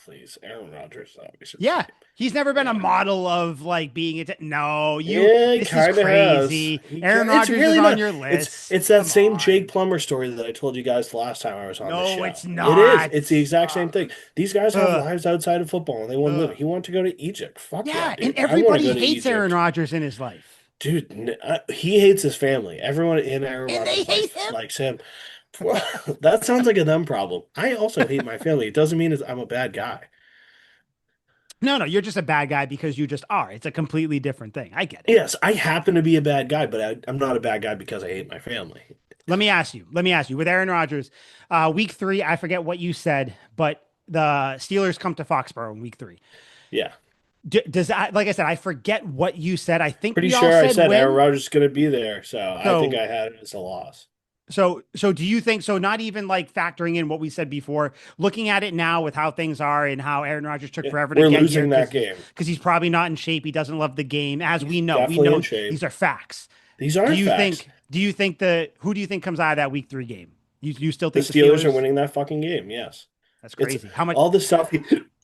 [SPEAKER 2] Please, Aaron Rodgers. Obviously.
[SPEAKER 1] Yeah. He's never been a model of like being it. No,
[SPEAKER 2] Yeah, he
[SPEAKER 1] this is
[SPEAKER 2] kind of has.
[SPEAKER 1] crazy.
[SPEAKER 2] He
[SPEAKER 1] Aaron
[SPEAKER 2] it's
[SPEAKER 1] Rodgers
[SPEAKER 2] really
[SPEAKER 1] is
[SPEAKER 2] not.
[SPEAKER 1] on your list.
[SPEAKER 2] It's that
[SPEAKER 1] Come
[SPEAKER 2] same
[SPEAKER 1] on.
[SPEAKER 2] Jake Plummer story that I told you guys the last time I was on the
[SPEAKER 1] No,
[SPEAKER 2] show.
[SPEAKER 1] it's
[SPEAKER 2] It
[SPEAKER 1] not.
[SPEAKER 2] is. It's the exact same thing. These guys have
[SPEAKER 1] Ugh.
[SPEAKER 2] lives outside of football, and they want to live.
[SPEAKER 1] Ugh.
[SPEAKER 2] He wanted to go to Egypt. Fuck
[SPEAKER 1] Yeah,
[SPEAKER 2] dude.
[SPEAKER 1] and
[SPEAKER 2] I wanna
[SPEAKER 1] everybody
[SPEAKER 2] go to
[SPEAKER 1] hates
[SPEAKER 2] Egypt.
[SPEAKER 1] Aaron Rodgers in his life.
[SPEAKER 2] Dude, he hates his family. Everyone in Aaron
[SPEAKER 1] And they
[SPEAKER 2] Rodgers'
[SPEAKER 1] hate
[SPEAKER 2] life
[SPEAKER 1] him?
[SPEAKER 2] likes him. Well, that sounds like a them problem. I also hate my family. It doesn't mean I'm a bad guy.
[SPEAKER 1] No, you're just a bad guy because you just are. It's a completely different thing. I get it.
[SPEAKER 2] Yes, I happen to be a bad guy, but I'm not a bad guy because I hate my family.
[SPEAKER 1] Let me ask you. With Aaron Rodgers, week 3, I forget what you said, but the Steelers come to Foxborough in week 3.
[SPEAKER 2] Yeah.
[SPEAKER 1] Does that, like I said, I forget what you said. I think
[SPEAKER 2] Pretty
[SPEAKER 1] we all
[SPEAKER 2] sure I
[SPEAKER 1] said
[SPEAKER 2] said
[SPEAKER 1] win.
[SPEAKER 2] Aaron Rodgers is going to be there, so I
[SPEAKER 1] So-
[SPEAKER 2] think I had it as a loss.
[SPEAKER 1] So do you think so? Not even like factoring in what we said before, looking at it now with how things are and how Aaron Rodgers took forever to
[SPEAKER 2] We're
[SPEAKER 1] get
[SPEAKER 2] losing
[SPEAKER 1] here
[SPEAKER 2] that game.
[SPEAKER 1] because he's probably not in shape. He doesn't love the game, as we know. We
[SPEAKER 2] definitely
[SPEAKER 1] know
[SPEAKER 2] in shape.
[SPEAKER 1] these are facts.
[SPEAKER 2] These are
[SPEAKER 1] Do you
[SPEAKER 2] facts.
[SPEAKER 1] think who do you think comes out of that week 3 game? You still
[SPEAKER 2] The
[SPEAKER 1] think
[SPEAKER 2] Steelers are winning that fucking game? Yes.
[SPEAKER 1] That's
[SPEAKER 2] It's
[SPEAKER 1] crazy. How much?
[SPEAKER 2] all the stuff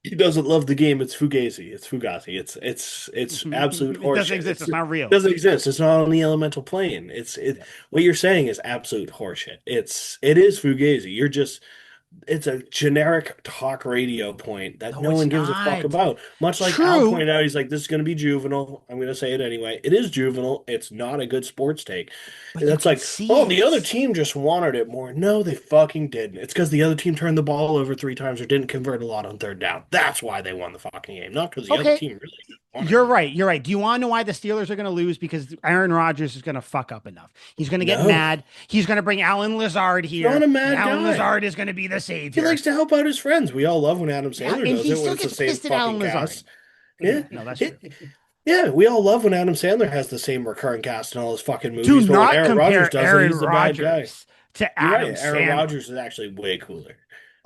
[SPEAKER 2] He doesn't love the game. It's Fugazi. It's Fugazi. It's absolute
[SPEAKER 1] It doesn't
[SPEAKER 2] horseshit.
[SPEAKER 1] exist. It's
[SPEAKER 2] It
[SPEAKER 1] not real.
[SPEAKER 2] doesn't exist. It's not on the elemental plane.
[SPEAKER 1] Yeah.
[SPEAKER 2] What you're saying is absolute horseshit. It is Fugazi. It's a generic talk radio point that
[SPEAKER 1] No,
[SPEAKER 2] no
[SPEAKER 1] it's
[SPEAKER 2] one gives a fuck
[SPEAKER 1] not.
[SPEAKER 2] about. Much like Al
[SPEAKER 1] True,
[SPEAKER 2] pointed out, he's like, this is going to be juvenile. I'm going to say it anyway. It is juvenile. It's not a good sports take.
[SPEAKER 1] but
[SPEAKER 2] And
[SPEAKER 1] you
[SPEAKER 2] that's
[SPEAKER 1] can
[SPEAKER 2] like,
[SPEAKER 1] see
[SPEAKER 2] oh, the other
[SPEAKER 1] it.
[SPEAKER 2] team just wanted it more. No, they fucking didn't. It's because the other team turned the ball over 3 times or didn't convert a lot on third down. That's why they won the fucking game, not because the other
[SPEAKER 1] Okay,
[SPEAKER 2] team really wanted
[SPEAKER 1] you're
[SPEAKER 2] it.
[SPEAKER 1] right. You're right. Do you want to know why the Steelers are going to lose? Because Aaron Rodgers is going to fuck up enough. He's going to get
[SPEAKER 2] No,
[SPEAKER 1] mad. He's going to bring Alan Lazard
[SPEAKER 2] he's not
[SPEAKER 1] here,
[SPEAKER 2] a
[SPEAKER 1] and
[SPEAKER 2] mad
[SPEAKER 1] Alan
[SPEAKER 2] guy.
[SPEAKER 1] Lazard is going to be the
[SPEAKER 2] He
[SPEAKER 1] savior.
[SPEAKER 2] likes to help out his friends. We all love when Adam
[SPEAKER 1] Yeah,
[SPEAKER 2] Sandler
[SPEAKER 1] and
[SPEAKER 2] does
[SPEAKER 1] he
[SPEAKER 2] it when
[SPEAKER 1] still
[SPEAKER 2] it's the
[SPEAKER 1] gets
[SPEAKER 2] same
[SPEAKER 1] pissed at Alan
[SPEAKER 2] fucking
[SPEAKER 1] Lazard.
[SPEAKER 2] cast. Yeah.
[SPEAKER 1] Yeah, no, that's true.
[SPEAKER 2] It, Yeah, we all love when Adam Sandler has the same recurring cast in all his fucking
[SPEAKER 1] Do
[SPEAKER 2] movies, but when
[SPEAKER 1] not
[SPEAKER 2] Aaron Rodgers
[SPEAKER 1] compare
[SPEAKER 2] does it,
[SPEAKER 1] Aaron
[SPEAKER 2] he's the bad guy.
[SPEAKER 1] Rodgers to
[SPEAKER 2] You're right.
[SPEAKER 1] Adam
[SPEAKER 2] Aaron
[SPEAKER 1] Sandler.
[SPEAKER 2] Rodgers is actually way cooler.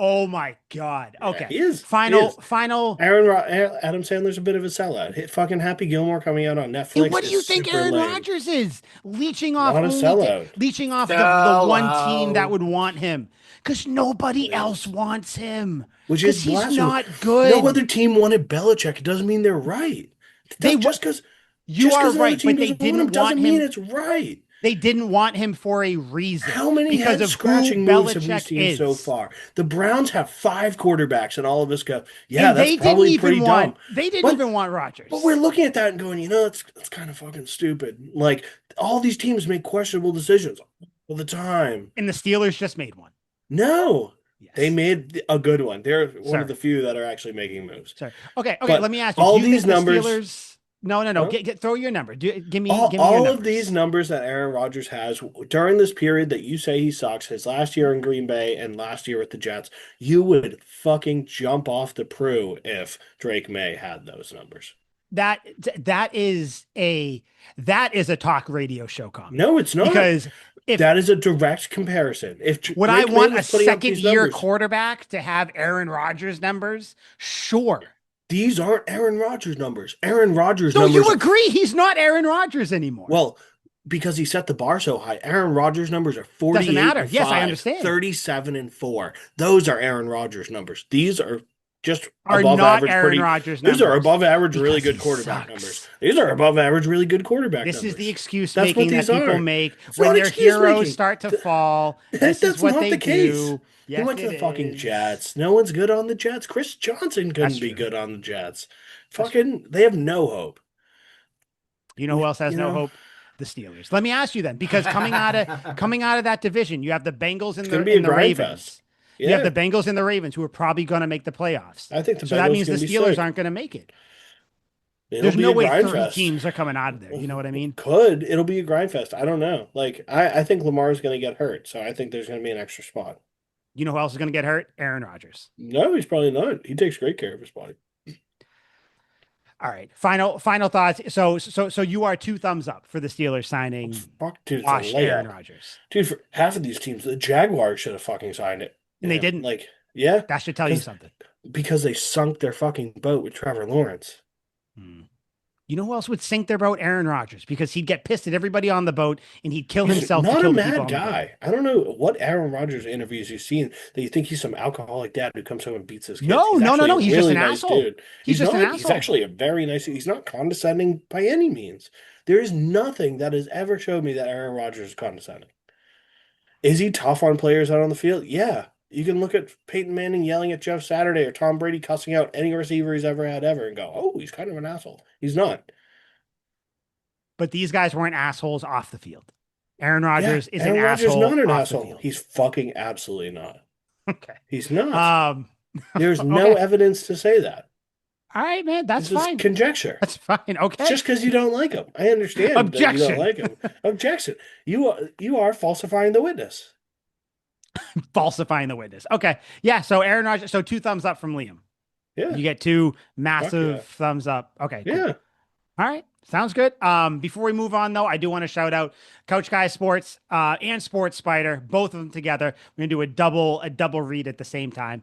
[SPEAKER 1] Oh my God.
[SPEAKER 2] Yeah,
[SPEAKER 1] Okay.
[SPEAKER 2] he is. He
[SPEAKER 1] Final,
[SPEAKER 2] is.
[SPEAKER 1] final.
[SPEAKER 2] Adam Sandler's a bit of a sellout. Fucking Happy Gilmore coming out on
[SPEAKER 1] And
[SPEAKER 2] Netflix
[SPEAKER 1] what do
[SPEAKER 2] is
[SPEAKER 1] you think
[SPEAKER 2] super
[SPEAKER 1] Aaron
[SPEAKER 2] lame.
[SPEAKER 1] Rodgers is?
[SPEAKER 2] Not a sellout.
[SPEAKER 1] Leeching off the
[SPEAKER 3] Sell
[SPEAKER 1] one team that
[SPEAKER 3] out.
[SPEAKER 1] would want him. Because nobody else
[SPEAKER 2] Please.
[SPEAKER 1] wants him.
[SPEAKER 2] Which is
[SPEAKER 1] Because he's
[SPEAKER 2] blasphemous.
[SPEAKER 1] not
[SPEAKER 2] No
[SPEAKER 1] good.
[SPEAKER 2] other team wanted Belichick. It doesn't mean they're right.
[SPEAKER 1] They
[SPEAKER 2] Just because
[SPEAKER 1] You are
[SPEAKER 2] another
[SPEAKER 1] right,
[SPEAKER 2] team
[SPEAKER 1] but they
[SPEAKER 2] doesn't want him
[SPEAKER 1] didn't want
[SPEAKER 2] doesn't mean
[SPEAKER 1] him.
[SPEAKER 2] it's right.
[SPEAKER 1] They didn't want him for a reason
[SPEAKER 2] How many
[SPEAKER 1] because
[SPEAKER 2] head
[SPEAKER 1] of who
[SPEAKER 2] scratching moves have we
[SPEAKER 1] Belichick
[SPEAKER 2] seen so
[SPEAKER 1] is.
[SPEAKER 2] far? The Browns have 5 quarterbacks, and all of us go, yeah,
[SPEAKER 1] And
[SPEAKER 2] that's probably pretty dumb.
[SPEAKER 1] they didn't
[SPEAKER 2] But
[SPEAKER 1] even want
[SPEAKER 2] but we're
[SPEAKER 1] Rodgers.
[SPEAKER 2] looking at that and going, that's kind of fucking stupid. Like all these teams make questionable decisions all the time.
[SPEAKER 1] And the Steelers just made one.
[SPEAKER 2] No, they
[SPEAKER 1] Yes.
[SPEAKER 2] made a good one. They're one of
[SPEAKER 1] Sorry.
[SPEAKER 2] the few that are actually making moves.
[SPEAKER 1] Sorry. Okay,
[SPEAKER 2] But
[SPEAKER 1] let me ask you. Do
[SPEAKER 2] all
[SPEAKER 1] you
[SPEAKER 2] these
[SPEAKER 1] think the
[SPEAKER 2] numbers,
[SPEAKER 1] Steelers No.
[SPEAKER 2] huh?
[SPEAKER 1] Throw your number.
[SPEAKER 2] All,
[SPEAKER 1] Give me your
[SPEAKER 2] all of these
[SPEAKER 1] numbers.
[SPEAKER 2] numbers that Aaron Rodgers has during this period that you say he sucks, his last year in Green Bay and last year with the Jets, you would fucking jump off the Prue if Drake May had those numbers.
[SPEAKER 1] That that is a that is a talk radio show comment.
[SPEAKER 2] No, it's not.
[SPEAKER 1] Because if
[SPEAKER 2] That is a direct comparison. If
[SPEAKER 1] would I
[SPEAKER 2] Drake May
[SPEAKER 1] want a
[SPEAKER 2] was putting up
[SPEAKER 1] second
[SPEAKER 2] these
[SPEAKER 1] year
[SPEAKER 2] numbers,
[SPEAKER 1] quarterback to have Aaron Rodgers numbers? Sure.
[SPEAKER 2] these aren't Aaron Rodgers numbers. Aaron Rodgers
[SPEAKER 1] So
[SPEAKER 2] numbers.
[SPEAKER 1] you agree he's not Aaron Rodgers anymore.
[SPEAKER 2] Well, because he set the bar so high. Aaron Rodgers numbers are
[SPEAKER 1] Doesn't
[SPEAKER 2] 48
[SPEAKER 1] matter.
[SPEAKER 2] and
[SPEAKER 1] Yes, I
[SPEAKER 2] 5,
[SPEAKER 1] understand.
[SPEAKER 2] 37 and 4. Those are Aaron Rodgers numbers. These are just
[SPEAKER 1] Are
[SPEAKER 2] above
[SPEAKER 1] not
[SPEAKER 2] average,
[SPEAKER 1] Aaron Rodgers
[SPEAKER 2] these are
[SPEAKER 1] numbers
[SPEAKER 2] above average, really
[SPEAKER 1] because
[SPEAKER 2] good
[SPEAKER 1] he
[SPEAKER 2] quarterback
[SPEAKER 1] sucks.
[SPEAKER 2] numbers. These are above average, really good quarterback
[SPEAKER 1] This
[SPEAKER 2] numbers.
[SPEAKER 1] is the excuse
[SPEAKER 2] That's what
[SPEAKER 1] making that
[SPEAKER 2] these
[SPEAKER 1] people
[SPEAKER 2] are.
[SPEAKER 1] make
[SPEAKER 2] It's
[SPEAKER 1] when
[SPEAKER 2] not
[SPEAKER 1] their
[SPEAKER 2] excuse
[SPEAKER 1] heroes
[SPEAKER 2] making.
[SPEAKER 1] start to fall. This is
[SPEAKER 2] That's
[SPEAKER 1] what
[SPEAKER 2] not
[SPEAKER 1] they
[SPEAKER 2] the case.
[SPEAKER 1] do.
[SPEAKER 2] He
[SPEAKER 1] Yes,
[SPEAKER 2] went to
[SPEAKER 1] it
[SPEAKER 2] the fucking
[SPEAKER 1] is.
[SPEAKER 2] Jets. No one's good on the Jets. Chris Johnson
[SPEAKER 1] That's
[SPEAKER 2] couldn't be
[SPEAKER 1] true.
[SPEAKER 2] good on the Jets.
[SPEAKER 1] That's true.
[SPEAKER 2] Fucking, they have no hope.
[SPEAKER 1] You know who else has
[SPEAKER 2] You
[SPEAKER 1] no
[SPEAKER 2] know,
[SPEAKER 1] hope? The Steelers. Let me ask you then, because coming out of that division, you have the Bengals
[SPEAKER 2] it's
[SPEAKER 1] and
[SPEAKER 2] going to
[SPEAKER 1] the
[SPEAKER 2] be a
[SPEAKER 1] and the
[SPEAKER 2] grind
[SPEAKER 1] Ravens.
[SPEAKER 2] fest.
[SPEAKER 1] You have
[SPEAKER 2] Yeah,
[SPEAKER 1] the Bengals and the Ravens, who are probably going to make the playoffs.
[SPEAKER 2] I think the
[SPEAKER 1] So that
[SPEAKER 2] Bengals
[SPEAKER 1] means the
[SPEAKER 2] going to be
[SPEAKER 1] Steelers
[SPEAKER 2] sick.
[SPEAKER 1] aren't going to make it.
[SPEAKER 2] It'll
[SPEAKER 1] There's
[SPEAKER 2] be
[SPEAKER 1] no
[SPEAKER 2] a
[SPEAKER 1] way
[SPEAKER 2] grind
[SPEAKER 1] three
[SPEAKER 2] fest.
[SPEAKER 1] teams are coming out of there. You know what I mean?
[SPEAKER 2] It'll be a grind fest. I don't know. Like I think Lamar's going to get hurt, so I think there's going to be an extra spot.
[SPEAKER 1] You know who else is going to get hurt? Aaron Rodgers.
[SPEAKER 2] No, he's probably not. He takes great care of his body.
[SPEAKER 1] All right. Final thoughts. So you are 2 thumbs up for the Steelers signing
[SPEAKER 2] Fuck, dude, it's a
[SPEAKER 1] wash Aaron
[SPEAKER 2] layup.
[SPEAKER 1] Rodgers.
[SPEAKER 2] Dude, for half of these teams, the Jaguars should have fucking signed it.
[SPEAKER 1] And they didn't.
[SPEAKER 2] Like, yeah,
[SPEAKER 1] That should tell you something.
[SPEAKER 2] because they sunk their fucking boat with Trevor Lawrence.
[SPEAKER 1] Hmm. You know who else would sink their boat? Aaron Rodgers, because he'd get pissed at everybody on the boat and he'd kill
[SPEAKER 2] He's
[SPEAKER 1] himself to
[SPEAKER 2] not
[SPEAKER 1] kill
[SPEAKER 2] a
[SPEAKER 1] the people
[SPEAKER 2] mad
[SPEAKER 1] on the boat.
[SPEAKER 2] guy. I don't know what Aaron Rodgers interviews you've seen that you think he's some alcoholic dad who comes home and beats his kids.
[SPEAKER 1] No,
[SPEAKER 2] He's
[SPEAKER 1] no, no,
[SPEAKER 2] actually
[SPEAKER 1] no.
[SPEAKER 2] a
[SPEAKER 1] He's just
[SPEAKER 2] really
[SPEAKER 1] an
[SPEAKER 2] nice
[SPEAKER 1] asshole.
[SPEAKER 2] dude.
[SPEAKER 1] He's just an
[SPEAKER 2] He's
[SPEAKER 1] asshole.
[SPEAKER 2] actually a very nice. He's not condescending by any means. There is nothing that has ever showed me that Aaron Rodgers is condescending. Is he tough on players out on the field? Yeah. You can look at Peyton Manning yelling at Jeff Saturday or Tom Brady cussing out any receiver he's ever had ever and go, oh, he's kind of an asshole. He's not.
[SPEAKER 1] But these guys weren't assholes off the field. Aaron
[SPEAKER 2] Yeah,
[SPEAKER 1] Rodgers is
[SPEAKER 2] Aaron
[SPEAKER 1] an
[SPEAKER 2] Rodgers is
[SPEAKER 1] asshole
[SPEAKER 2] not an
[SPEAKER 1] off the
[SPEAKER 2] asshole.
[SPEAKER 1] field.
[SPEAKER 2] He's fucking absolutely not.
[SPEAKER 1] Okay.
[SPEAKER 2] He's not.
[SPEAKER 1] Um,
[SPEAKER 2] There's no
[SPEAKER 1] okay.
[SPEAKER 2] evidence to say that.
[SPEAKER 1] All right, man. That's
[SPEAKER 2] This is
[SPEAKER 1] fine.
[SPEAKER 2] conjecture.
[SPEAKER 1] That's fine. Okay.
[SPEAKER 2] It's just because you don't like him. I understand that you
[SPEAKER 1] Objection.
[SPEAKER 2] don't like him. Objection. You are falsifying the witness.
[SPEAKER 1] Falsifying the witness. Okay. Yeah. So Aaron Rodgers. So 2 thumbs up from Liam.
[SPEAKER 2] Yeah.
[SPEAKER 1] You get 2 massive
[SPEAKER 2] yeah.
[SPEAKER 1] thumbs up. Okay. Cool.
[SPEAKER 2] Yeah.
[SPEAKER 1] All right. Sounds good. Before we move on, though, I do want to shout out Couch Guy Sports and Sports Spider, both of them together. We're gonna do a double read at the same time.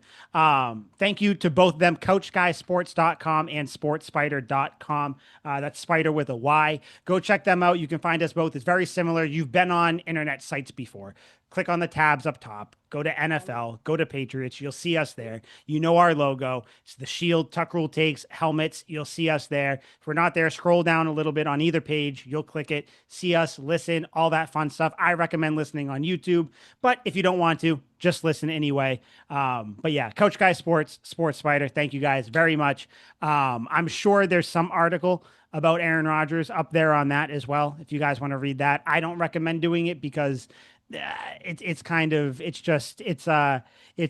[SPEAKER 1] Thank you to both of them, CouchGuySports.com and SportsSpider.com. That's Spider with a Y. Go check them out. You can find us both. It's very similar. You've been on internet sites before. Click on the tabs up top. Go to NFL. Go to Patriots. You'll see us there. You know our logo. It's the Shield, Tuck Rule Takes, helmets. You'll see us there. If we're not there, scroll down a little bit on either page. You'll click it, see us, listen, all that fun stuff. I recommend listening on YouTube, but if you don't want to, just listen anyway. But yeah, Coach Guy Sports, Sports Spider. Thank you guys very much. I'm sure there's some article about Aaron Rodgers up there on that as well. If you guys want to read that, I don't recommend doing it because it's kind of it's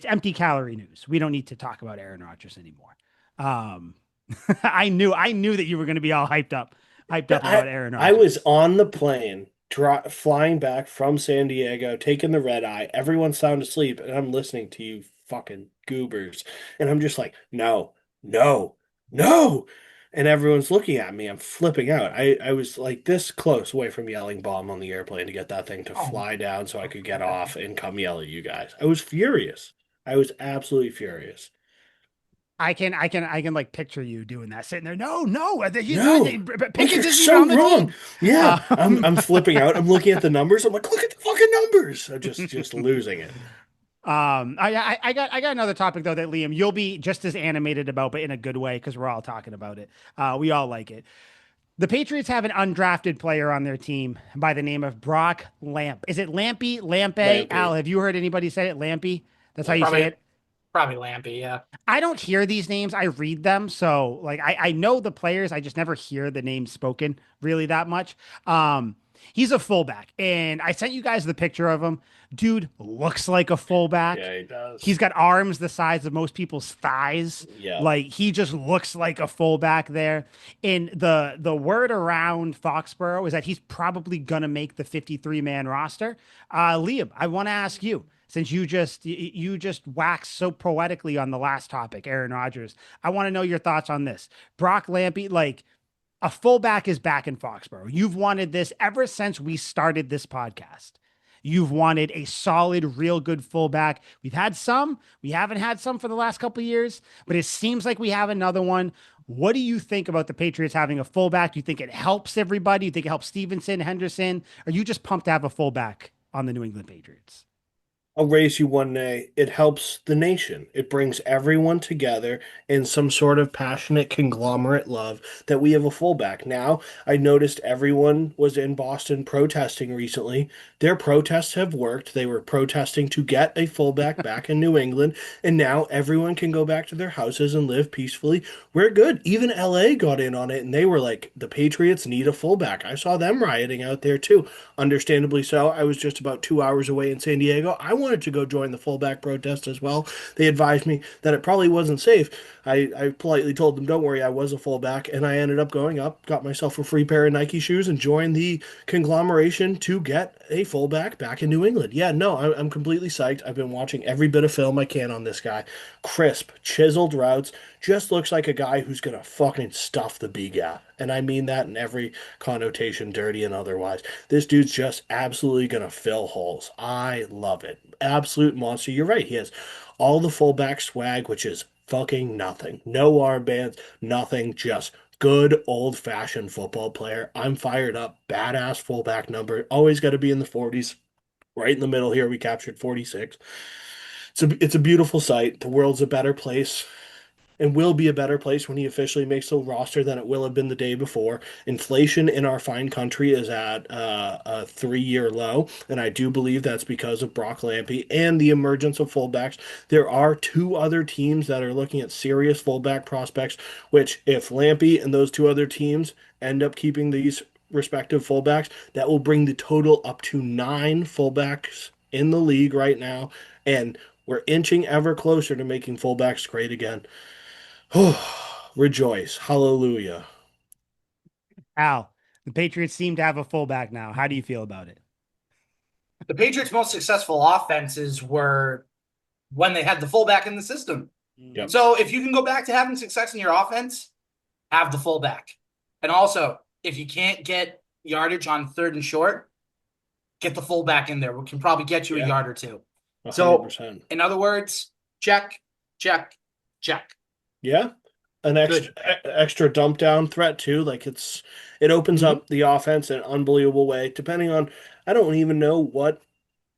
[SPEAKER 1] empty calorie news. We don't need to talk about Aaron Rodgers anymore. Um, I knew that you were going to be all hyped up about Aaron
[SPEAKER 2] I
[SPEAKER 1] Rodgers.
[SPEAKER 2] was on the plane flying back from San Diego, taking the red eye. Everyone's sound asleep, and I'm listening to you fucking goobers. And I'm just like, no, no, no. And everyone's looking at me. I'm flipping out. I was like this close away from yelling bomb on the airplane to get that thing to
[SPEAKER 3] Oh,
[SPEAKER 2] fly down so I could get off and come yell at you guys. I was furious. I was absolutely furious.
[SPEAKER 1] I can like picture you doing that, sitting there. No, no, he's not.
[SPEAKER 2] No, like
[SPEAKER 1] Pickens
[SPEAKER 2] you're
[SPEAKER 1] isn't even
[SPEAKER 2] so
[SPEAKER 1] on the
[SPEAKER 2] wrong.
[SPEAKER 1] team.
[SPEAKER 2] Yeah, I'm
[SPEAKER 1] Um,
[SPEAKER 2] I'm flipping out. I'm looking at the numbers. I'm like, look at the fucking numbers. I'm just losing it.
[SPEAKER 1] I got another topic though that Liam, you'll be just as animated about, but in a good way because we're all talking about it. We all like it. The Patriots have an undrafted player on their team by the name of Brock Lamp. Is it Lampy? Lampe? Al,
[SPEAKER 2] Lampy.
[SPEAKER 1] have you heard anybody say it? Lampy? That's how you say
[SPEAKER 3] probably
[SPEAKER 1] it?
[SPEAKER 3] probably Lampy, yeah.
[SPEAKER 1] I don't hear these names. I read them. So like I know the players. I just never hear the names spoken really that much. He's a fullback. And I sent you guys the picture of him. Dude looks like a fullback.
[SPEAKER 2] Yeah, he does.
[SPEAKER 1] He's got arms the size of most people's thighs.
[SPEAKER 2] Yeah.
[SPEAKER 1] Like he just looks like a fullback there. And the word around Foxborough is that he's probably gonna make the 53-man roster. Liam, I want to ask you, since you just waxed so poetically on the last topic, Aaron Rodgers. I want to know your thoughts on this. Brock Lampy, like a fullback is back in Foxborough. You've wanted this ever since we started this podcast. You've wanted a solid, real good fullback. We've had some. We haven't had some for the last couple of years, but it seems like we have another one. What do you think about the Patriots having a fullback? Do you think it helps everybody? Do you think it helps Stevenson, Henderson? Are you just pumped to have a fullback on the New England Patriots?
[SPEAKER 2] I'll raise you one day. It helps the nation. It brings everyone together in some sort of passionate conglomerate love that we have a fullback. Now, I noticed everyone was in Boston protesting recently. Their protests have worked. They were protesting to get a fullback back in New England, and now everyone can go back to their houses and live peacefully. We're good. Even LA got in on it, and they were like, the Patriots need a fullback. I saw them rioting out there too. Understandably so. I was just about 2 hours away in San Diego. I wanted to go join the fullback protest as well. They advised me that it probably wasn't safe. I politely told them, don't worry, I was a fullback. And I ended up going up, got myself a free pair of Nike shoes, and joined the conglomeration to get a fullback back in New England. Yeah, no, I'm completely psyched. I've been watching every bit of film I can on this guy. Crisp, chiseled routes, just looks like a guy who's going to fucking stuff the B gap. And I mean that in every connotation, dirty and otherwise. This dude's just absolutely going to fill holes. I love it. Absolute monster. You're right. He has all the fullback swag, which is fucking nothing. No armbands, nothing. Just good old fashioned football player. I'm fired up. Badass fullback number. Always got to be in the 40s. Right in the middle here, we captured 46. It's a beautiful sight. The world's a better place and will be a better place when he officially makes the roster than it will have been the day before. Inflation in our fine country is at a 3-year low, and I do believe that's because of Brock Lampy and the emergence of fullbacks. There are two other teams that are looking at serious fullback prospects, which if Lampy and those two other teams end up keeping these respective fullbacks, that will bring the total up to 9 fullbacks in the league right now, and we're inching ever closer to making fullbacks great again. Rejoice. Hallelujah.
[SPEAKER 1] Al, the Patriots seem to have a fullback now. How do you feel about it?
[SPEAKER 3] The Patriots' most successful offenses were when they had the fullback in the system.
[SPEAKER 2] Yep.
[SPEAKER 3] So if you can go back to having success in your offense, have the fullback. And also, if you can't get yardage on third and short, get the fullback in there. We can probably get you a
[SPEAKER 2] Yeah,
[SPEAKER 3] yard or two. So,
[SPEAKER 2] 100%.
[SPEAKER 3] in other words, check, check, check.
[SPEAKER 2] Yeah. An
[SPEAKER 3] Good.
[SPEAKER 2] extra dump down threat too. Like it opens
[SPEAKER 1] Mhm.
[SPEAKER 2] up the offense in an unbelievable way. Depending on, I don't even know what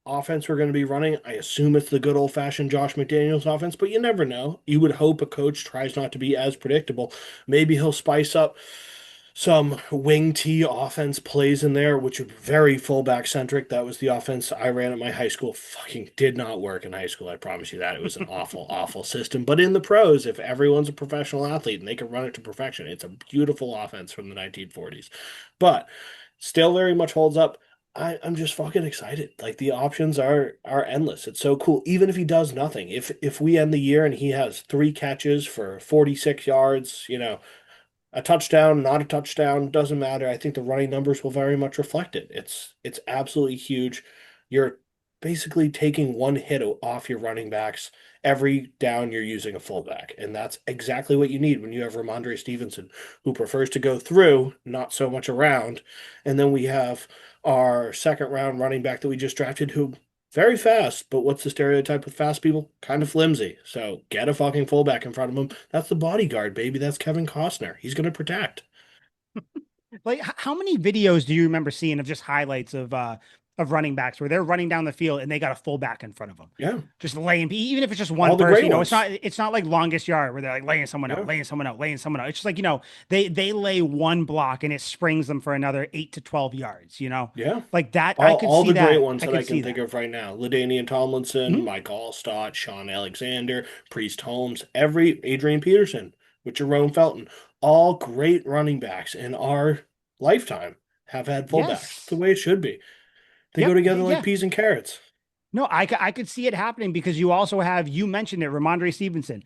[SPEAKER 2] offense we're going to be running. I assume it's the good old fashioned Josh McDaniels offense, but you never know. You would hope a coach tries not to be as predictable. Maybe he'll spice up some wing T offense plays in there, which are very fullback centric. That was the offense I ran at my high school. Fucking did not work in high school. I promise you that. It was an awful, awful system. But in the pros, if everyone's a professional athlete and they can run it to perfection, it's a beautiful offense from the 1940s. But still very much holds up. I'm just fucking excited. Like the options are endless. It's so cool. Even if he does nothing, if we end the year and he has 3 catches for 46 yards, a touchdown, not a touchdown, doesn't matter. I think the running numbers will very much reflect it. It's absolutely huge. You're basically taking one hit off your running backs every down you're using a fullback. And that's exactly what you need when you have Ramondre Stevenson, who prefers to go through, not so much around. And then we have our second round running back that we just drafted who very fast, but what's the stereotype with fast people? Kind of flimsy. So get a fucking fullback in front of him. That's the bodyguard, baby. That's Kevin Costner. He's going to protect.
[SPEAKER 1] Like, how many videos do you remember seeing of just highlights of running backs where they're running down the field and they got a fullback in front of them,
[SPEAKER 2] Yeah.
[SPEAKER 1] just laying, even if it's just one
[SPEAKER 2] All the
[SPEAKER 1] person,
[SPEAKER 2] great
[SPEAKER 1] it's
[SPEAKER 2] ones.
[SPEAKER 1] not like longest yard where they're like laying someone out,
[SPEAKER 2] Yeah.
[SPEAKER 1] laying someone out, laying someone out. It's just like, they lay one block and it springs them for another 8 to 12 yards.
[SPEAKER 2] Yeah.
[SPEAKER 1] Like that. I
[SPEAKER 2] All,
[SPEAKER 1] could
[SPEAKER 2] all
[SPEAKER 1] see
[SPEAKER 2] the great
[SPEAKER 1] that.
[SPEAKER 2] ones
[SPEAKER 1] I
[SPEAKER 2] that I
[SPEAKER 1] could
[SPEAKER 2] can
[SPEAKER 1] see
[SPEAKER 2] think
[SPEAKER 1] that.
[SPEAKER 2] of right now. LaDainian Tomlinson,
[SPEAKER 1] Mhm.
[SPEAKER 2] Mike Allstott, Sean Alexander, Priest Holmes, every Adrian Peterson, with Jerome Felton, all great running backs in our lifetime have had fullbacks. It's the
[SPEAKER 1] Yes.
[SPEAKER 2] way it should be. They go
[SPEAKER 1] Yep.
[SPEAKER 2] together like
[SPEAKER 1] Yeah.
[SPEAKER 2] peas and carrots.
[SPEAKER 1] No, I could see it happening because you also have, you mentioned it, Ramondre Stevenson,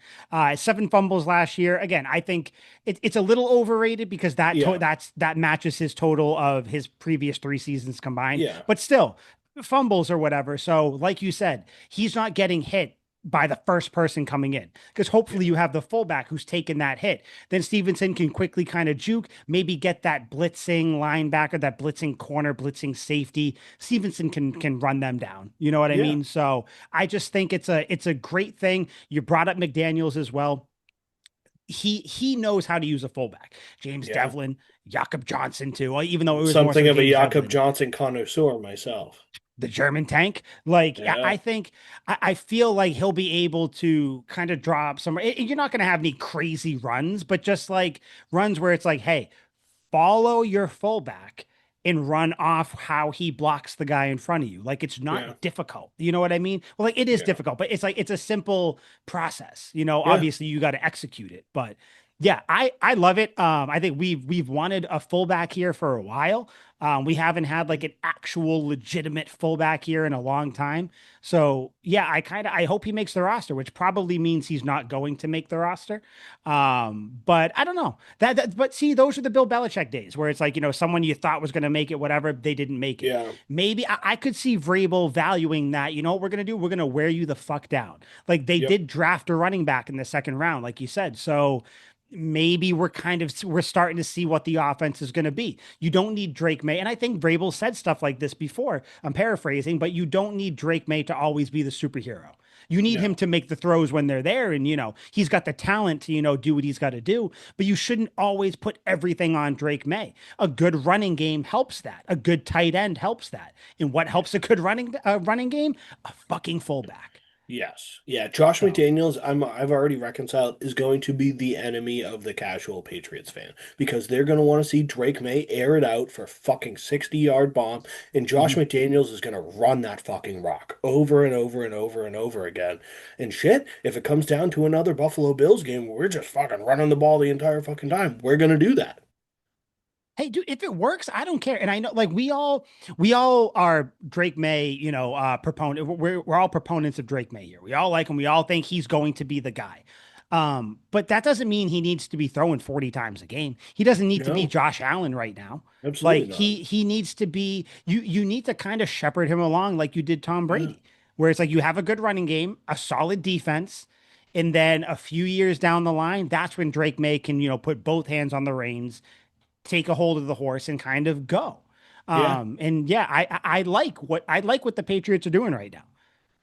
[SPEAKER 1] 7 fumbles last year. Again, I think it's a little overrated because
[SPEAKER 2] Yeah.
[SPEAKER 1] that matches his total of his previous 3 seasons combined.
[SPEAKER 2] Yeah.
[SPEAKER 1] But still, fumbles or whatever. So, like you said, he's not getting hit by the first person coming in because hopefully
[SPEAKER 2] Yeah.
[SPEAKER 1] you have the fullback who's taken that hit. Then Stevenson can quickly kind of juke, maybe get that blitzing linebacker, that blitzing corner, blitzing safety. Stevenson can run them down. You know what I
[SPEAKER 2] Yeah.
[SPEAKER 1] mean? So I just think it's a great thing. You brought up McDaniels as well. He knows how to use a fullback. James
[SPEAKER 2] Yeah.
[SPEAKER 1] Devlin, Jakob Johnson too. Even though it was more so
[SPEAKER 2] Something of a
[SPEAKER 1] James
[SPEAKER 2] Jakob
[SPEAKER 1] Devlin,
[SPEAKER 2] Johnson connoisseur myself.
[SPEAKER 1] the German tank. Like I
[SPEAKER 2] Yeah.
[SPEAKER 1] think I feel like he'll be able to kind of drop some. You're not going to have any crazy runs, but just like runs where it's like, hey, follow your fullback and run off how he blocks the guy in front of you. Like it's
[SPEAKER 2] Yeah.
[SPEAKER 1] not difficult. You know what I mean? Well, like it is
[SPEAKER 2] Yeah.
[SPEAKER 1] difficult, but it's like it's a simple process.
[SPEAKER 2] Yeah.
[SPEAKER 1] Obviously you got to execute it. But yeah, I love it. I think we've wanted a fullback here for a while. We haven't had like an actual legitimate fullback here in a long time. So yeah, I hope he makes the roster, which probably means he's not going to make the roster. But I don't know but see, those are the Bill Belichick days where it's like, someone you thought was going to make it, whatever, they didn't make it.
[SPEAKER 2] Yeah.
[SPEAKER 1] Maybe I could see Vrabel valuing that. You know what we're going to do? We're going to wear you the fuck down. Like they
[SPEAKER 2] Yep.
[SPEAKER 1] did draft a running back in the second round, like you said. So maybe we're starting to see what the offense is going to be. You don't need Drake May. And I think Vrabel said stuff like this before. I'm paraphrasing, but you don't need Drake May to always be the superhero. You need him
[SPEAKER 2] No.
[SPEAKER 1] to make the throws when they're there. And, he's got the talent to, do what he's got to do. But you shouldn't always put everything on Drake May. A good running game helps that. A good tight end helps that. And what helps a good running game? A fucking fullback.
[SPEAKER 2] Yes. Yeah. Josh
[SPEAKER 1] So,
[SPEAKER 2] McDaniels, I've already reconciled, is going to be the enemy of the casual Patriots fan because they're going to want to see Drake May air it out for a fucking 60-yard bomb, and Josh
[SPEAKER 1] mhm.
[SPEAKER 2] McDaniels is going to run that fucking rock over and over and over and over again. And shit, if it comes down to another Buffalo Bills game where we're just fucking running the ball the entire fucking time, we're going to do that.
[SPEAKER 1] Hey, dude, if it works, I don't care. And I know, like, we all are Drake May, proponent. We're all proponents of Drake May here. We all like him. We all think he's going to be the guy. But that doesn't mean he needs to be throwing 40 times a game. He doesn't need to be
[SPEAKER 2] No,
[SPEAKER 1] Josh Allen right now.
[SPEAKER 2] absolutely
[SPEAKER 1] Like
[SPEAKER 2] not.
[SPEAKER 1] he needs to be, you need to kind of shepherd him along like you did Tom
[SPEAKER 2] Yeah.
[SPEAKER 1] Brady, where it's like you have a good running game, a solid defense, and then a few years down the line, that's when Drake May can, put both hands on the reins take a hold of the horse and kind of go.
[SPEAKER 2] Yeah.
[SPEAKER 1] And yeah, I like what the Patriots are doing right now.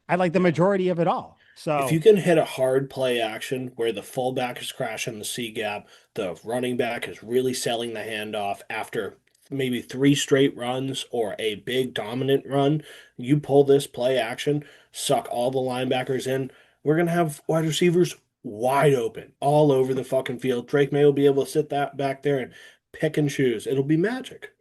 [SPEAKER 1] I like the
[SPEAKER 2] Yeah.
[SPEAKER 1] majority of it all.
[SPEAKER 2] If you
[SPEAKER 1] So
[SPEAKER 2] can hit a hard play action where the fullback is crashing the C gap, the running back is really selling the handoff after maybe three straight runs or a big dominant run, you pull this play action, suck all the linebackers in. We're gonna have wide receivers wide open all over the fucking field. Drake May will be able to sit that back there and pick and choose. It'll be magic.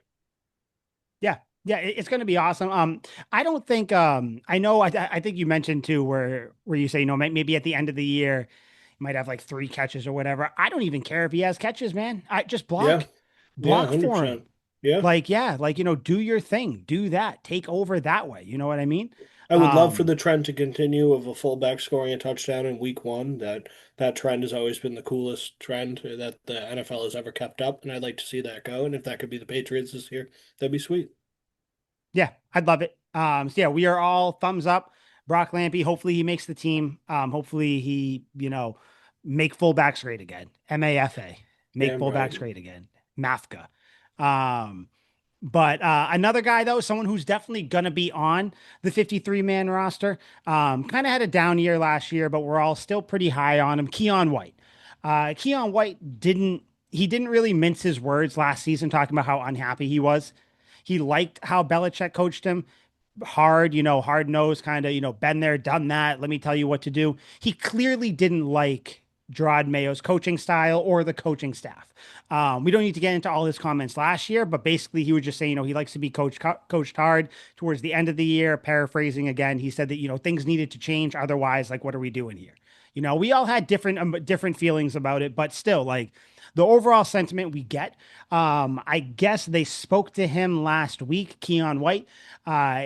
[SPEAKER 1] yeah, yeah, it's going to be awesome. I don't think I know I think you mentioned too where you say maybe at the end of the year he might have like three catches or whatever. I don't even care if he has catches, man. I just
[SPEAKER 2] Yeah, yeah,
[SPEAKER 1] block for him.
[SPEAKER 2] 100%. Yeah.
[SPEAKER 1] Like yeah, like do your thing, do that, take over that way. You know what I mean?
[SPEAKER 2] I would love for
[SPEAKER 1] Um,
[SPEAKER 2] the trend to continue of a fullback scoring a touchdown in week one. That trend has always been the coolest trend that the NFL has ever kept up, and I'd like to see that go. And if that could be the Patriots this year, that'd be sweet.
[SPEAKER 1] Yeah, I'd love it. So yeah, we are all thumbs up. Brock Lampy, hopefully he makes the team. Hopefully he, make fullbacks great again. MAFA, make
[SPEAKER 2] Damn right.
[SPEAKER 1] fullbacks great again. Mafka. Um, but another guy though, someone who's definitely gonna be on the 53-man roster. Kind of had a down year last year, but we're all still pretty high on him. Keion White. Keion White didn't really mince his words last season, talking about how unhappy he was. He liked how Belichick coached him hard, hard nosed, kind of, been there, done that. Let me tell you what to do. He clearly didn't like Gerard Mayo's coaching style or the coaching staff. We don't need to get into all his comments last year, but basically he was just saying, he likes to be coached hard towards the end of the year. Paraphrasing again, he said that things needed to change. Otherwise, like, what are we doing here? We all had different feelings about it, but still, like the overall sentiment we get. I guess they spoke to him last week, Keion White.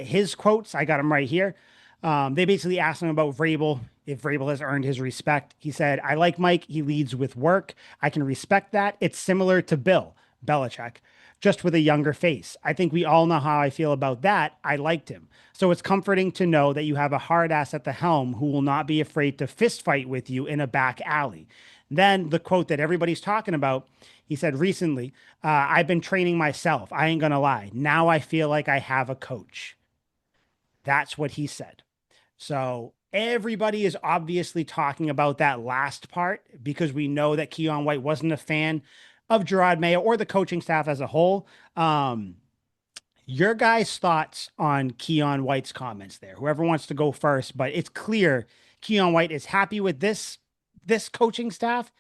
[SPEAKER 1] His quotes, I got them right here. They basically asked him about Vrabel, if Vrabel has earned his respect. He said, I like Mike. He leads with work. I can respect that. It's similar to Bill Belichick, just with a younger face. I think we all know how I feel about that. I liked him. So it's comforting to know that you have a hard ass at the helm who will not be afraid to fist fight with you in a back alley. Then the quote that everybody's talking about, he said recently, I've been training myself. I ain't going to lie. Now I feel like I have a coach. That's what he said. So everybody is obviously talking about that last part because we know that Keion White wasn't a fan of Gerard Mayo or the coaching staff as a whole. Your guys' thoughts on Keion White's comments there. Whoever wants to go first, but it's clear Keion White is happy with this coaching staff.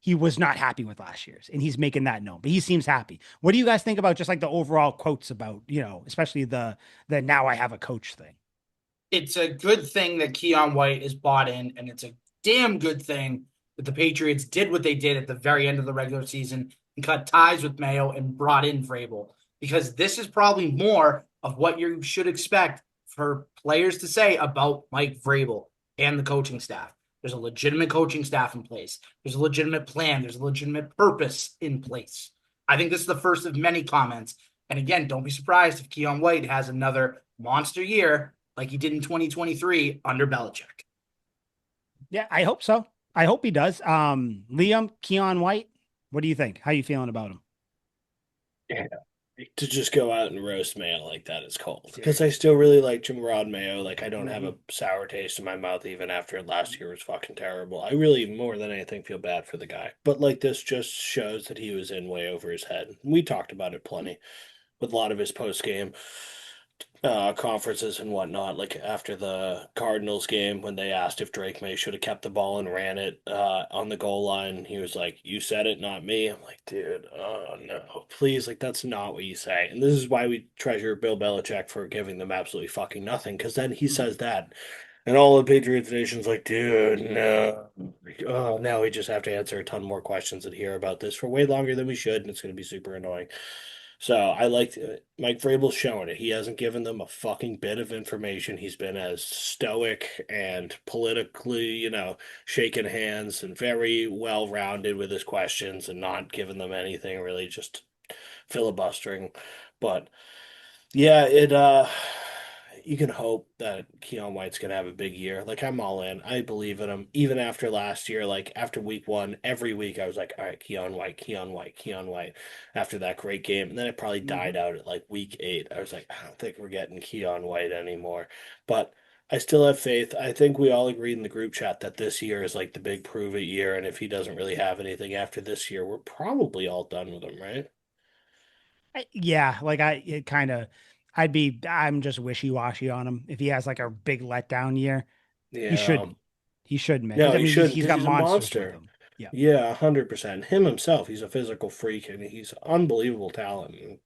[SPEAKER 1] He was not happy with last year's, and he's making that known. But he seems happy. What do you guys think about just like the overall quotes about especially the now I have a coach thing?
[SPEAKER 3] It's a good thing that Keion White is bought in, and it's a damn good thing that the Patriots did what they did at the very end of the regular season and cut ties with Mayo and brought in Vrabel, because this is probably more of what you should expect for players to say about Mike Vrabel and the coaching staff. There's a legitimate coaching staff in place. There's a legitimate plan. There's a legitimate purpose in place. I think this is the first of many comments. And again, don't be surprised if Keion White has another monster year like he did in 2023 under Belichick.
[SPEAKER 1] Yeah, I hope so. I hope he does. Liam, Keion White, what do you think? How you feeling about him?
[SPEAKER 2] Yeah. To just go out and roast Mayo like that is cold. Because I
[SPEAKER 1] Seriously.
[SPEAKER 2] still really like Jim Rod Mayo. Like I don't have
[SPEAKER 1] Mhm.
[SPEAKER 2] a sour taste in my mouth even after last year was fucking terrible. I really more than anything feel bad for the guy. But like this just shows that he was in way over his head. We talked about it plenty with a lot of his post game conferences and whatnot. Like after the Cardinals game, when they asked if Drake May should have kept the ball and ran it on the goal line, he was like, "You said it, not me." I'm like, dude, oh no, please, like that's not what you say. And this is why we treasure Bill Belichick for giving them absolutely fucking nothing, because then he says that. And all the Patriots Nation's like, dude, no. Like, oh, now we just have to answer a ton more questions and hear about this for way longer than we should, and it's going to be super annoying. So I like Mike Vrabel's showing it. He hasn't given them a fucking bit of information. He's been as stoic and politically, shaking hands and very well rounded with his questions and not giving them anything really, just filibustering. But yeah, you can hope that Keion White's gonna have a big year. Like I'm all in. I believe in him. Even after last year, like after week one, every week I was like, all right, Keion White, Keion White, Keion White. After that great game, and then it probably
[SPEAKER 1] Mhm.
[SPEAKER 2] died out at like week 8. I was like, I don't think we're getting Keion White anymore. But I still have faith. I think we all agreed in the group chat that this year is like the big prove it year, and if he doesn't really have anything after this year, we're probably all done with him, right?
[SPEAKER 1] Yeah, like I'm just wishy-washy on him. If he has like a big letdown year, he
[SPEAKER 2] Yeah.
[SPEAKER 1] shouldn't. He shouldn't, man.
[SPEAKER 2] No,
[SPEAKER 1] I
[SPEAKER 2] he
[SPEAKER 1] mean,
[SPEAKER 2] shouldn't
[SPEAKER 1] he's
[SPEAKER 2] because
[SPEAKER 1] got
[SPEAKER 2] he's a
[SPEAKER 1] monsters with
[SPEAKER 2] monster.
[SPEAKER 1] him. Yeah.
[SPEAKER 2] Yeah, 100%. Him himself, he's a physical freak and he's unbelievable talent. And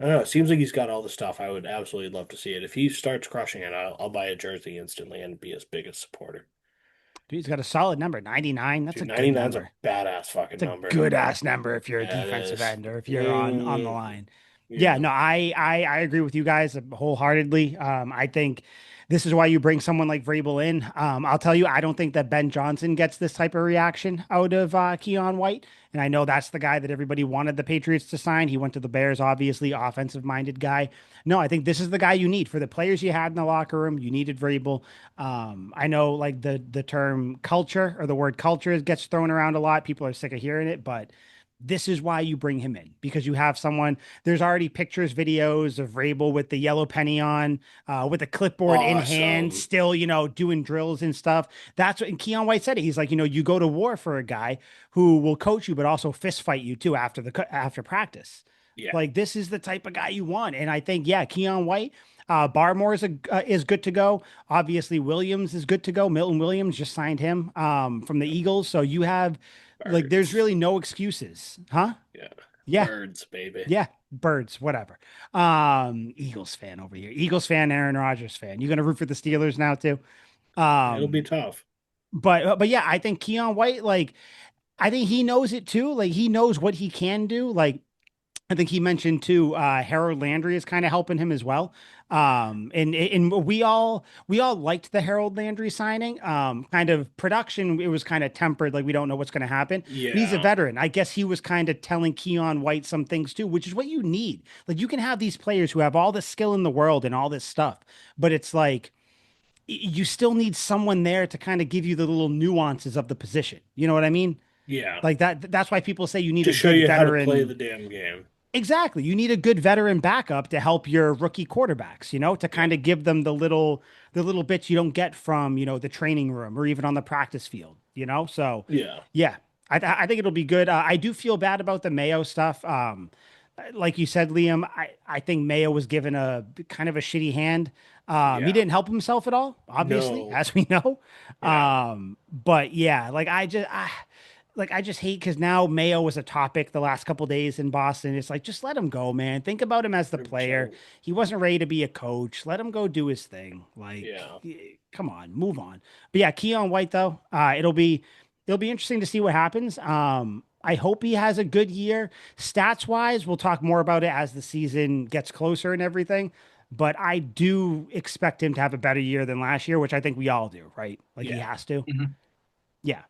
[SPEAKER 2] I don't know, it seems like he's got all the stuff. I would absolutely love to see it. If he starts crushing it, I'll buy a jersey instantly and be his biggest supporter.
[SPEAKER 1] Dude, he's got a solid number, 99. That's
[SPEAKER 2] Dude,
[SPEAKER 1] a good
[SPEAKER 2] 99's a
[SPEAKER 1] number.
[SPEAKER 2] badass fucking
[SPEAKER 1] It's a
[SPEAKER 2] number.
[SPEAKER 1] good ass number if you're a
[SPEAKER 2] Yeah, it
[SPEAKER 1] defensive
[SPEAKER 2] is.
[SPEAKER 1] end or if you're on the line. Yeah,
[SPEAKER 2] Yeah.
[SPEAKER 1] no, I agree with you guys wholeheartedly. I think this is why you bring someone like Vrabel in. I'll tell you, I don't think that Ben Johnson gets this type of reaction out of Keion White. And I know that's the guy that everybody wanted the Patriots to sign. He went to the Bears, obviously, offensive minded guy. No, I think this is the guy you need for the players you had in the locker room. You needed Vrabel. I know like the term culture or the word culture gets thrown around a lot. People are sick of hearing it, but this is why you bring him in because you have someone. There's already pictures, videos of Vrabel with the yellow penny on, with a clipboard in hand,
[SPEAKER 2] Awesome.
[SPEAKER 1] still, doing drills and stuff. That's what, and Keion White said it. He's like, you go to war for a guy who will coach you, but also fist fight you too after practice.
[SPEAKER 2] Yeah.
[SPEAKER 1] Like this is the type of guy you want, and I think yeah, Keion White. Barmore is good to go. Obviously, Williams is good to go. Milton Williams just signed him from the Eagles, so you have like there's
[SPEAKER 2] Birds.
[SPEAKER 1] really no excuses, huh?
[SPEAKER 2] Yeah.
[SPEAKER 1] Yeah,
[SPEAKER 2] Birds, baby.
[SPEAKER 1] yeah, birds, whatever. Eagles fan over here. Eagles fan, Aaron Rodgers fan. You gonna root for the Steelers now too?
[SPEAKER 2] It'll be
[SPEAKER 1] Um,
[SPEAKER 2] tough.
[SPEAKER 1] but yeah, I think Keion White, like, I think he knows it too. Like he knows what he can do. Like I think he mentioned too, Harold Landry is kind of helping him as well. And we all liked the Harold Landry signing. Kind of production, it was kind of tempered, like we don't know what's going to happen. But he's a
[SPEAKER 2] Yeah.
[SPEAKER 1] veteran. I guess he was kind of telling Keion White some things too, which is what you need. Like you can have these players who have all the skill in the world and all this stuff, but it's like you still need someone there to kind of give you the little nuances of the position. You know what I mean?
[SPEAKER 2] Yeah.
[SPEAKER 1] Like that's why people say you need
[SPEAKER 2] To
[SPEAKER 1] a
[SPEAKER 2] show
[SPEAKER 1] good
[SPEAKER 2] you how to play
[SPEAKER 1] veteran.
[SPEAKER 2] the damn game.
[SPEAKER 1] Exactly. You need a good veteran backup to help your rookie quarterbacks, to
[SPEAKER 2] Yeah.
[SPEAKER 1] kind of give them the little bits you don't get from, the training room or even on the practice field. So,
[SPEAKER 2] Yeah.
[SPEAKER 1] yeah. I think it'll be good. I do feel bad about the Mayo stuff. Like you said, Liam, I think Mayo was given a kind of a shitty hand. He
[SPEAKER 2] Yeah.
[SPEAKER 1] didn't help himself at all, obviously,
[SPEAKER 2] No.
[SPEAKER 1] as we know.
[SPEAKER 2] Yeah.
[SPEAKER 1] But yeah, like I just hate because now Mayo was a topic the last couple days in Boston. It's like just let him go, man. Think about him as the player.
[SPEAKER 2] 100%.
[SPEAKER 1] He wasn't ready to be a coach. Let him go do his thing.
[SPEAKER 2] Yeah.
[SPEAKER 1] Come on, move on. But yeah, Keion White though, it'll be interesting to see what happens. I hope he has a good year. Stats wise, we'll talk more about it as the season gets closer and everything. But I do expect him to have a better year than last year, which I think we all do, right? Like he
[SPEAKER 2] Yeah.
[SPEAKER 1] has to.
[SPEAKER 3] Mhm.
[SPEAKER 1] Yeah.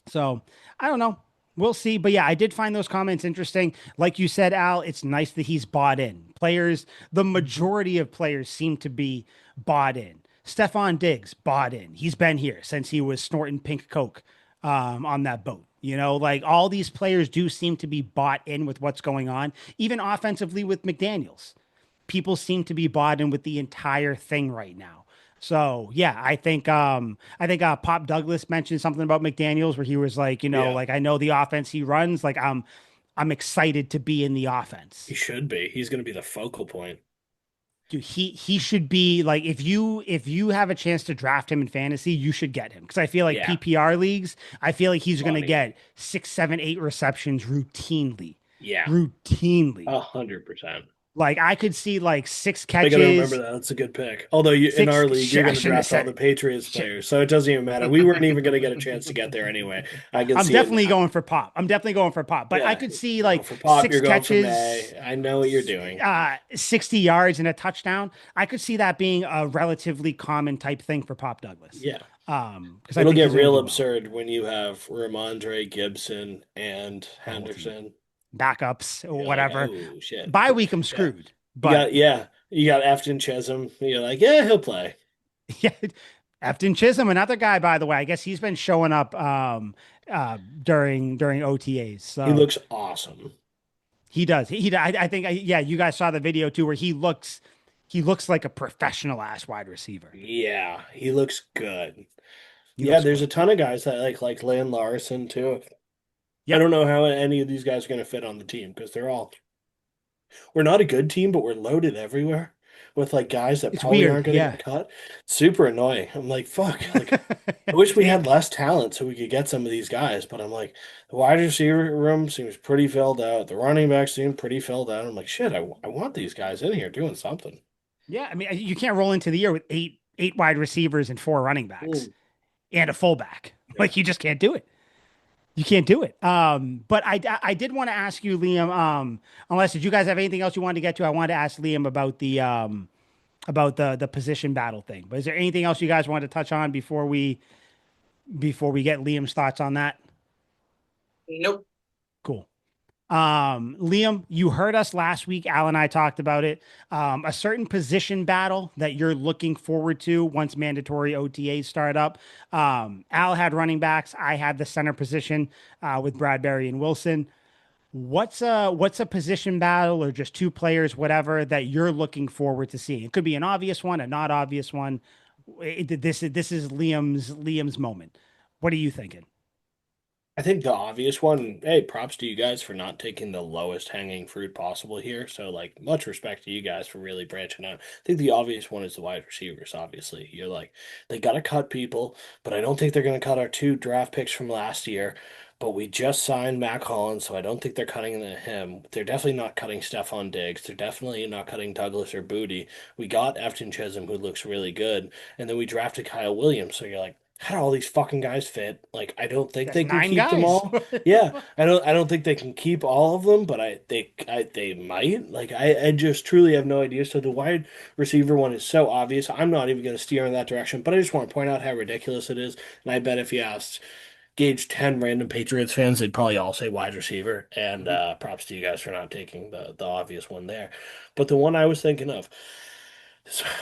[SPEAKER 1] So I don't know. We'll see. But yeah, I did find those comments interesting. Like you said, Al, it's nice that he's bought in. Players, the majority of players seem to be bought in. Stefan Diggs bought in. He's been here since he was snorting pink Coke on that boat. Like all these players do seem to be bought in with what's going on, even offensively with McDaniels. People seem to be bought in with the entire thing right now. So yeah, I think Pop Douglas mentioned something about McDaniels where he was like,
[SPEAKER 2] Yeah.
[SPEAKER 1] like I know the offense he runs, like I'm excited to be in the
[SPEAKER 2] He
[SPEAKER 1] offense.
[SPEAKER 2] should be. He's going to be the focal point.
[SPEAKER 1] Dude, he should be like if you have a chance to draft him in fantasy, you should get him because I feel like
[SPEAKER 2] Yeah.
[SPEAKER 1] PPR leagues, I feel like he's gonna
[SPEAKER 2] Money.
[SPEAKER 1] get 6, 7, 8 receptions routinely,
[SPEAKER 2] Yeah.
[SPEAKER 1] routinely.
[SPEAKER 2] 100%.
[SPEAKER 1] Like I could see like six
[SPEAKER 2] I got to remember
[SPEAKER 1] catches,
[SPEAKER 2] that. That's a good pick. Although in
[SPEAKER 1] six.
[SPEAKER 2] our league, you're
[SPEAKER 1] I
[SPEAKER 2] going to
[SPEAKER 1] shouldn't have
[SPEAKER 2] draft all
[SPEAKER 1] said
[SPEAKER 2] the
[SPEAKER 1] it.
[SPEAKER 2] Patriots
[SPEAKER 1] Shit.
[SPEAKER 2] players, so it doesn't even matter. We weren't even going to get a chance to get there anyway. I can
[SPEAKER 1] I'm
[SPEAKER 2] see it
[SPEAKER 1] definitely
[SPEAKER 2] now.
[SPEAKER 1] going for Pop. I'm definitely going for Pop. But I
[SPEAKER 2] Yeah.
[SPEAKER 1] could see
[SPEAKER 2] You're going
[SPEAKER 1] like
[SPEAKER 2] for Pop.
[SPEAKER 1] six
[SPEAKER 2] You're going for
[SPEAKER 1] catches,
[SPEAKER 2] May. I know what you're doing.
[SPEAKER 1] 60 yards and a touchdown. I could see that being a relatively common type thing for Pop Douglas.
[SPEAKER 2] Yeah.
[SPEAKER 1] Because I
[SPEAKER 2] It'll
[SPEAKER 1] think
[SPEAKER 2] get
[SPEAKER 1] he's going to
[SPEAKER 2] real
[SPEAKER 1] do well.
[SPEAKER 2] absurd when you have Ramondre, Gibson, and
[SPEAKER 1] The whole team,
[SPEAKER 2] Henderson.
[SPEAKER 1] backups, or
[SPEAKER 2] You're like,
[SPEAKER 1] whatever.
[SPEAKER 2] oh shit.
[SPEAKER 1] Bye week, I'm
[SPEAKER 2] Yeah.
[SPEAKER 1] screwed.
[SPEAKER 2] You
[SPEAKER 1] But
[SPEAKER 2] got, yeah. You got Afton Chisholm. You're like, yeah, he'll play.
[SPEAKER 1] Yeah. Efton Chisholm, another guy, by the way. I guess he's been showing up during OTAs.
[SPEAKER 2] He
[SPEAKER 1] So
[SPEAKER 2] looks awesome.
[SPEAKER 1] he does. I think yeah, you guys saw the video too where he looks like a professional ass wide receiver.
[SPEAKER 2] Yeah, he looks good.
[SPEAKER 1] He
[SPEAKER 2] Yeah,
[SPEAKER 1] looks
[SPEAKER 2] there's a
[SPEAKER 1] great.
[SPEAKER 2] ton of guys that like Lane Larson too. I
[SPEAKER 1] Yep.
[SPEAKER 2] don't know how any of these guys are going to fit on the team because we're not a good team, but we're loaded everywhere with like guys that
[SPEAKER 1] It's
[SPEAKER 2] probably
[SPEAKER 1] weird.
[SPEAKER 2] aren't going to
[SPEAKER 1] Yeah.
[SPEAKER 2] get cut. Super annoying. I'm like, fuck. Like, I wish we
[SPEAKER 1] Same.
[SPEAKER 2] had less talent so we could get some of these guys, but I'm like, the wide receiver room seems pretty filled out. The running backs seem pretty filled out. I'm like, shit, I want these guys in here doing something.
[SPEAKER 1] Yeah, I mean, you can't roll into the year with eight wide receivers and four running backs
[SPEAKER 2] Mm,
[SPEAKER 1] and a fullback.
[SPEAKER 2] yeah.
[SPEAKER 1] Like you just can't do it. You can't do it. But I did want to ask you, Liam. Unless did you guys have anything else you wanted to get to? I wanted to ask Liam about the position battle thing. But is there anything else you guys wanted to touch on before we get Liam's thoughts on that?
[SPEAKER 3] Nope.
[SPEAKER 1] Cool. Liam, you heard us last week. Al and I talked about it. A certain position battle that you're looking forward to once mandatory OTAs start up. Al had running backs. I had the center position with Bradbury and Wilson. What's a position battle or just two players, whatever, that you're looking forward to seeing? It could be an obvious one, a not obvious one. This is Liam's moment. What are you thinking?
[SPEAKER 2] I think the obvious one, hey, props to you guys for not taking the lowest hanging fruit possible here. So, like, much respect to you guys for really branching out. I think the obvious one is the wide receivers, obviously. You're like, they got to cut people, but I don't think they're going to cut our two draft picks from last year. But we just signed Mac Hollins, so I don't think they're cutting him. They're definitely not cutting Stephon Diggs. They're definitely not cutting Douglas or Booty. We got Efton Chisholm, who looks really good. And then we drafted Kyle Williams. So you're like, how do all these fucking guys fit? Like, I don't think
[SPEAKER 1] That's
[SPEAKER 2] they can
[SPEAKER 1] nine
[SPEAKER 2] keep them
[SPEAKER 1] guys.
[SPEAKER 2] all. Yeah, I don't think they can keep all of them, but they might. Like, I just truly have no idea. So the wide receiver one is so obvious. I'm not even going to steer in that direction, but I just want to point out how ridiculous it is. And I bet if you asked Gage 10 random Patriots fans, they'd probably all say wide receiver. And props to you guys for not taking the obvious one there. But the one I was thinking of,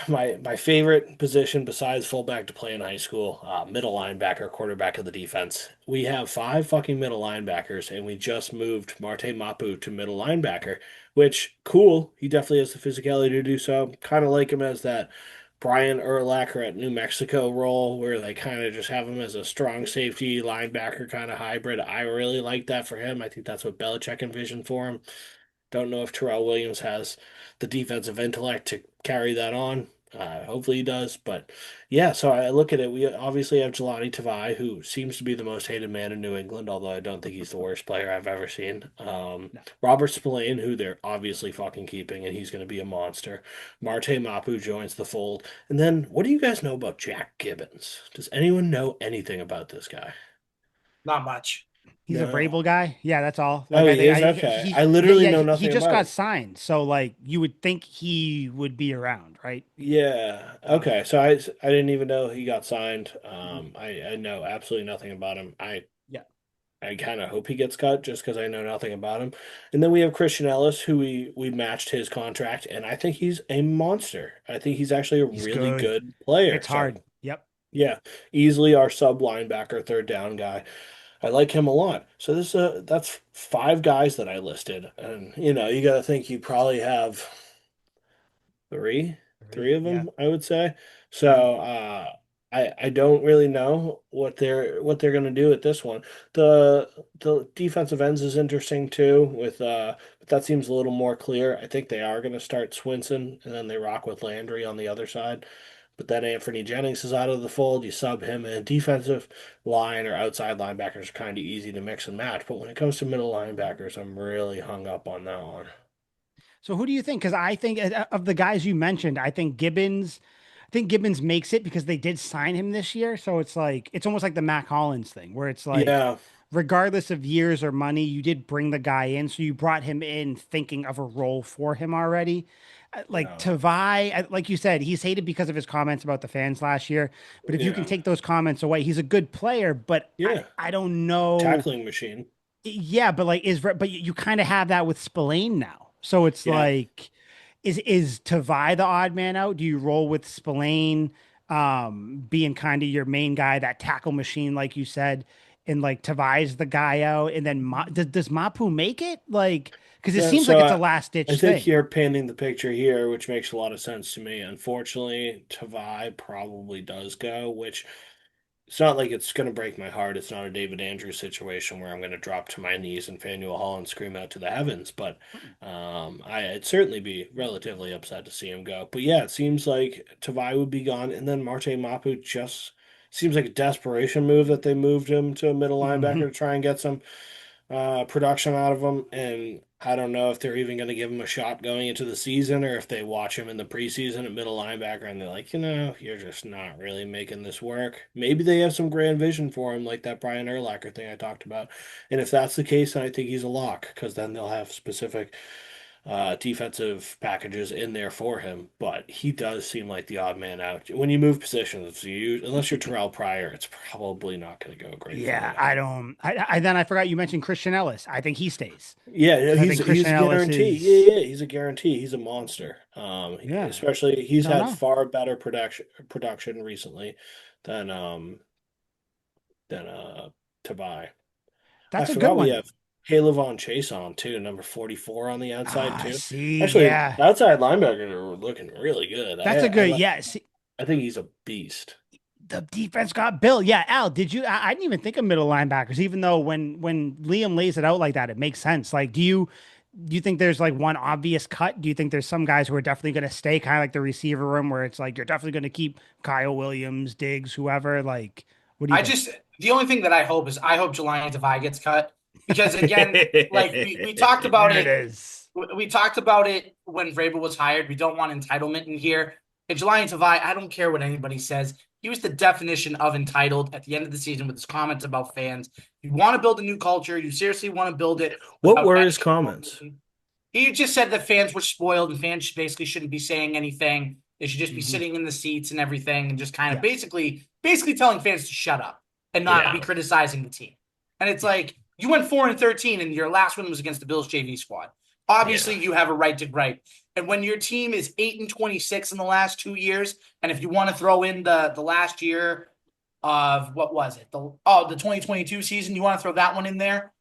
[SPEAKER 2] my favorite position besides fullback to play in high school, middle linebacker, quarterback of the defense. We have five fucking middle linebackers, and we just moved Marte Mapu to middle linebacker, which cool. He definitely has the physicality to do so. Kind of like him as that Brian Urlacher at New Mexico role, where they kind of just have him as a strong safety linebacker kind of hybrid. I really like that for him. I think that's what Belichick envisioned for him. Don't know if Terrell Williams has the defensive intellect to carry that on. Hopefully he does. But yeah, so I look at it. We obviously have Jelani Tavai, who seems to be the most hated man in New England, although I don't think he's the worst player I've ever seen.
[SPEAKER 1] No.
[SPEAKER 2] Robert Spillane, who they're obviously fucking keeping, and he's going to be a monster. Marte Mapu joins the fold. And then what do you guys know about Jack Gibbons? Does anyone know anything about this guy?
[SPEAKER 3] Not much.
[SPEAKER 1] He's a
[SPEAKER 2] No.
[SPEAKER 1] Vrabel guy. Yeah, that's all. Like
[SPEAKER 2] Oh,
[SPEAKER 1] I
[SPEAKER 2] he
[SPEAKER 1] think
[SPEAKER 2] is? Okay. I
[SPEAKER 1] yeah,
[SPEAKER 2] literally
[SPEAKER 1] yeah,
[SPEAKER 2] know
[SPEAKER 1] he
[SPEAKER 2] nothing
[SPEAKER 1] just
[SPEAKER 2] about
[SPEAKER 1] got
[SPEAKER 2] him.
[SPEAKER 1] signed. So like you would think he would be around, right?
[SPEAKER 2] Yeah.
[SPEAKER 1] Um,
[SPEAKER 2] Okay. So I didn't even know he got signed.
[SPEAKER 1] mhm.
[SPEAKER 2] I know absolutely nothing about him.
[SPEAKER 1] Yeah.
[SPEAKER 2] I kind of hope he gets cut just because I know nothing about him. And then we have Christian Ellis, who we matched his contract, and I think he's a monster. I think he's actually a
[SPEAKER 1] He's
[SPEAKER 2] really
[SPEAKER 1] good.
[SPEAKER 2] good player.
[SPEAKER 1] It's
[SPEAKER 2] So
[SPEAKER 1] hard. Yep.
[SPEAKER 2] yeah, easily our sub linebacker, third down guy. I like him a lot. So that's five guys that I listed, and you got to think you probably have three,
[SPEAKER 1] Three.
[SPEAKER 2] three of
[SPEAKER 1] Yeah.
[SPEAKER 2] them, I would say.
[SPEAKER 1] Mhm.
[SPEAKER 2] So I don't really know what they're gonna do with this one. The defensive ends is interesting too, but that seems a little more clear. I think they are gonna start Swinson and then they rock with Landry on the other side. But then Anthony Jennings is out of the fold. You sub him in. Defensive line or outside linebackers are kind of easy to mix and match. But when it comes to middle linebackers, I'm really hung up on that one.
[SPEAKER 1] So who do you think? Because I think of the guys you mentioned, I think Gibbons makes it because they did sign him this year. So it's like it's almost like the Mac Hollins thing, where it's like,
[SPEAKER 2] Yeah,
[SPEAKER 1] regardless of years or money, you did bring the guy in, so you brought him in thinking of a role for him already. Like
[SPEAKER 2] yeah,
[SPEAKER 1] Tavai, like you said, he's hated because of his comments about the fans last year. But if you can
[SPEAKER 2] yeah,
[SPEAKER 1] take those comments away, he's a good player. But I,
[SPEAKER 2] yeah.
[SPEAKER 1] I don't know.
[SPEAKER 2] Tackling machine.
[SPEAKER 1] Yeah, but like but you kind of have that with Spillane now. So it's
[SPEAKER 2] Yeah.
[SPEAKER 1] like is Tavai the odd man out? Do you roll with Spillane being kind of your main guy, that tackle machine, like you said, and like Tavai's the guy out, and then does Mapu make it? Like, because it
[SPEAKER 2] Yeah,
[SPEAKER 1] seems like
[SPEAKER 2] so
[SPEAKER 1] it's a
[SPEAKER 2] I,
[SPEAKER 1] last
[SPEAKER 2] I
[SPEAKER 1] ditch
[SPEAKER 2] think
[SPEAKER 1] thing.
[SPEAKER 2] you're painting the picture here, which makes a lot of sense to me. Unfortunately, Tavai probably does go, which it's not like it's going to break my heart. It's not a David Andrews situation where I'm going to drop to my knees in Faneuil Hall and scream out to the heavens. But I'd certainly be relatively upset to see him go. But yeah, it seems like Tavai would be gone, and then Marte Mapu just seems like a desperation move that they moved him to a middle linebacker
[SPEAKER 1] Hmm.
[SPEAKER 2] to try and get some production out of him. And I don't know if they're even going to give him a shot going into the season or if they watch him in the preseason at middle linebacker and they're like, you're just not really making this work. Maybe they have some grand vision for him, like that Brian Urlacher thing I talked about. And if that's the case, then I think he's a lock because then they'll have specific defensive packages in there for him, but he does seem like the odd man out. When you move positions, unless you're Terrell Pryor, it's probably not going to go great for
[SPEAKER 1] Yeah,
[SPEAKER 2] you.
[SPEAKER 1] I don't. Then I forgot you mentioned Christian Ellis. I think he stays
[SPEAKER 2] Yeah,
[SPEAKER 1] because I
[SPEAKER 2] he's
[SPEAKER 1] think Christian
[SPEAKER 2] he's a
[SPEAKER 1] Ellis
[SPEAKER 2] guarantee.
[SPEAKER 1] is.
[SPEAKER 2] Yeah, he's a guarantee. He's a monster.
[SPEAKER 1] Yeah,
[SPEAKER 2] Especially he's
[SPEAKER 1] don't
[SPEAKER 2] had
[SPEAKER 1] know.
[SPEAKER 2] far better production recently than than Tabai. I
[SPEAKER 1] That's a good
[SPEAKER 2] forgot we
[SPEAKER 1] one.
[SPEAKER 2] have Halevon Chase on too, number 44 on the outside
[SPEAKER 1] Ah,
[SPEAKER 2] too.
[SPEAKER 1] see,
[SPEAKER 2] Actually,
[SPEAKER 1] yeah,
[SPEAKER 2] outside linebackers are looking really good.
[SPEAKER 1] that's a good. Yeah, see,
[SPEAKER 2] I think he's a beast.
[SPEAKER 1] the defense got built. Yeah, Al, did you? I didn't even think of middle linebackers, even though when Liam lays it out like that, it makes sense. Like, do you think there's like one obvious cut? Do you think there's some guys who are definitely going to stay, kind of like the receiver room, where it's like you're definitely going to keep Kyle Williams, Diggs, whoever? Like, what do you
[SPEAKER 3] I
[SPEAKER 1] think?
[SPEAKER 3] just the only thing that I hope is I hope Jelani Devine gets cut because again, like we talked about
[SPEAKER 1] There it
[SPEAKER 3] it.
[SPEAKER 1] is.
[SPEAKER 3] We talked about it when Vrabel was hired. We don't want entitlement in here. And Jelani Tavai, I don't care what anybody says. He was the definition of entitled at the end of the season with his comments about fans. You want to build a new culture. You seriously want to build it
[SPEAKER 2] What
[SPEAKER 3] without
[SPEAKER 2] were
[SPEAKER 3] any
[SPEAKER 2] his comments?
[SPEAKER 3] he just said that fans were spoiled and fans basically shouldn't be saying anything. They should just be
[SPEAKER 1] Hmm.
[SPEAKER 3] sitting in the seats and everything and just kind of
[SPEAKER 1] Yeah,
[SPEAKER 3] basically telling fans to shut up and not be
[SPEAKER 2] Yeah.
[SPEAKER 3] criticizing the team. And it's
[SPEAKER 1] yeah,
[SPEAKER 3] like you went 4-13 and your last win was against the Bills JV squad.
[SPEAKER 2] Yeah.
[SPEAKER 3] Obviously, you have a right to gripe. And when your team is 8-26 in the last 2 years, and if you want to throw in the last year of what was it? The 2022 season, you want to throw that one in there?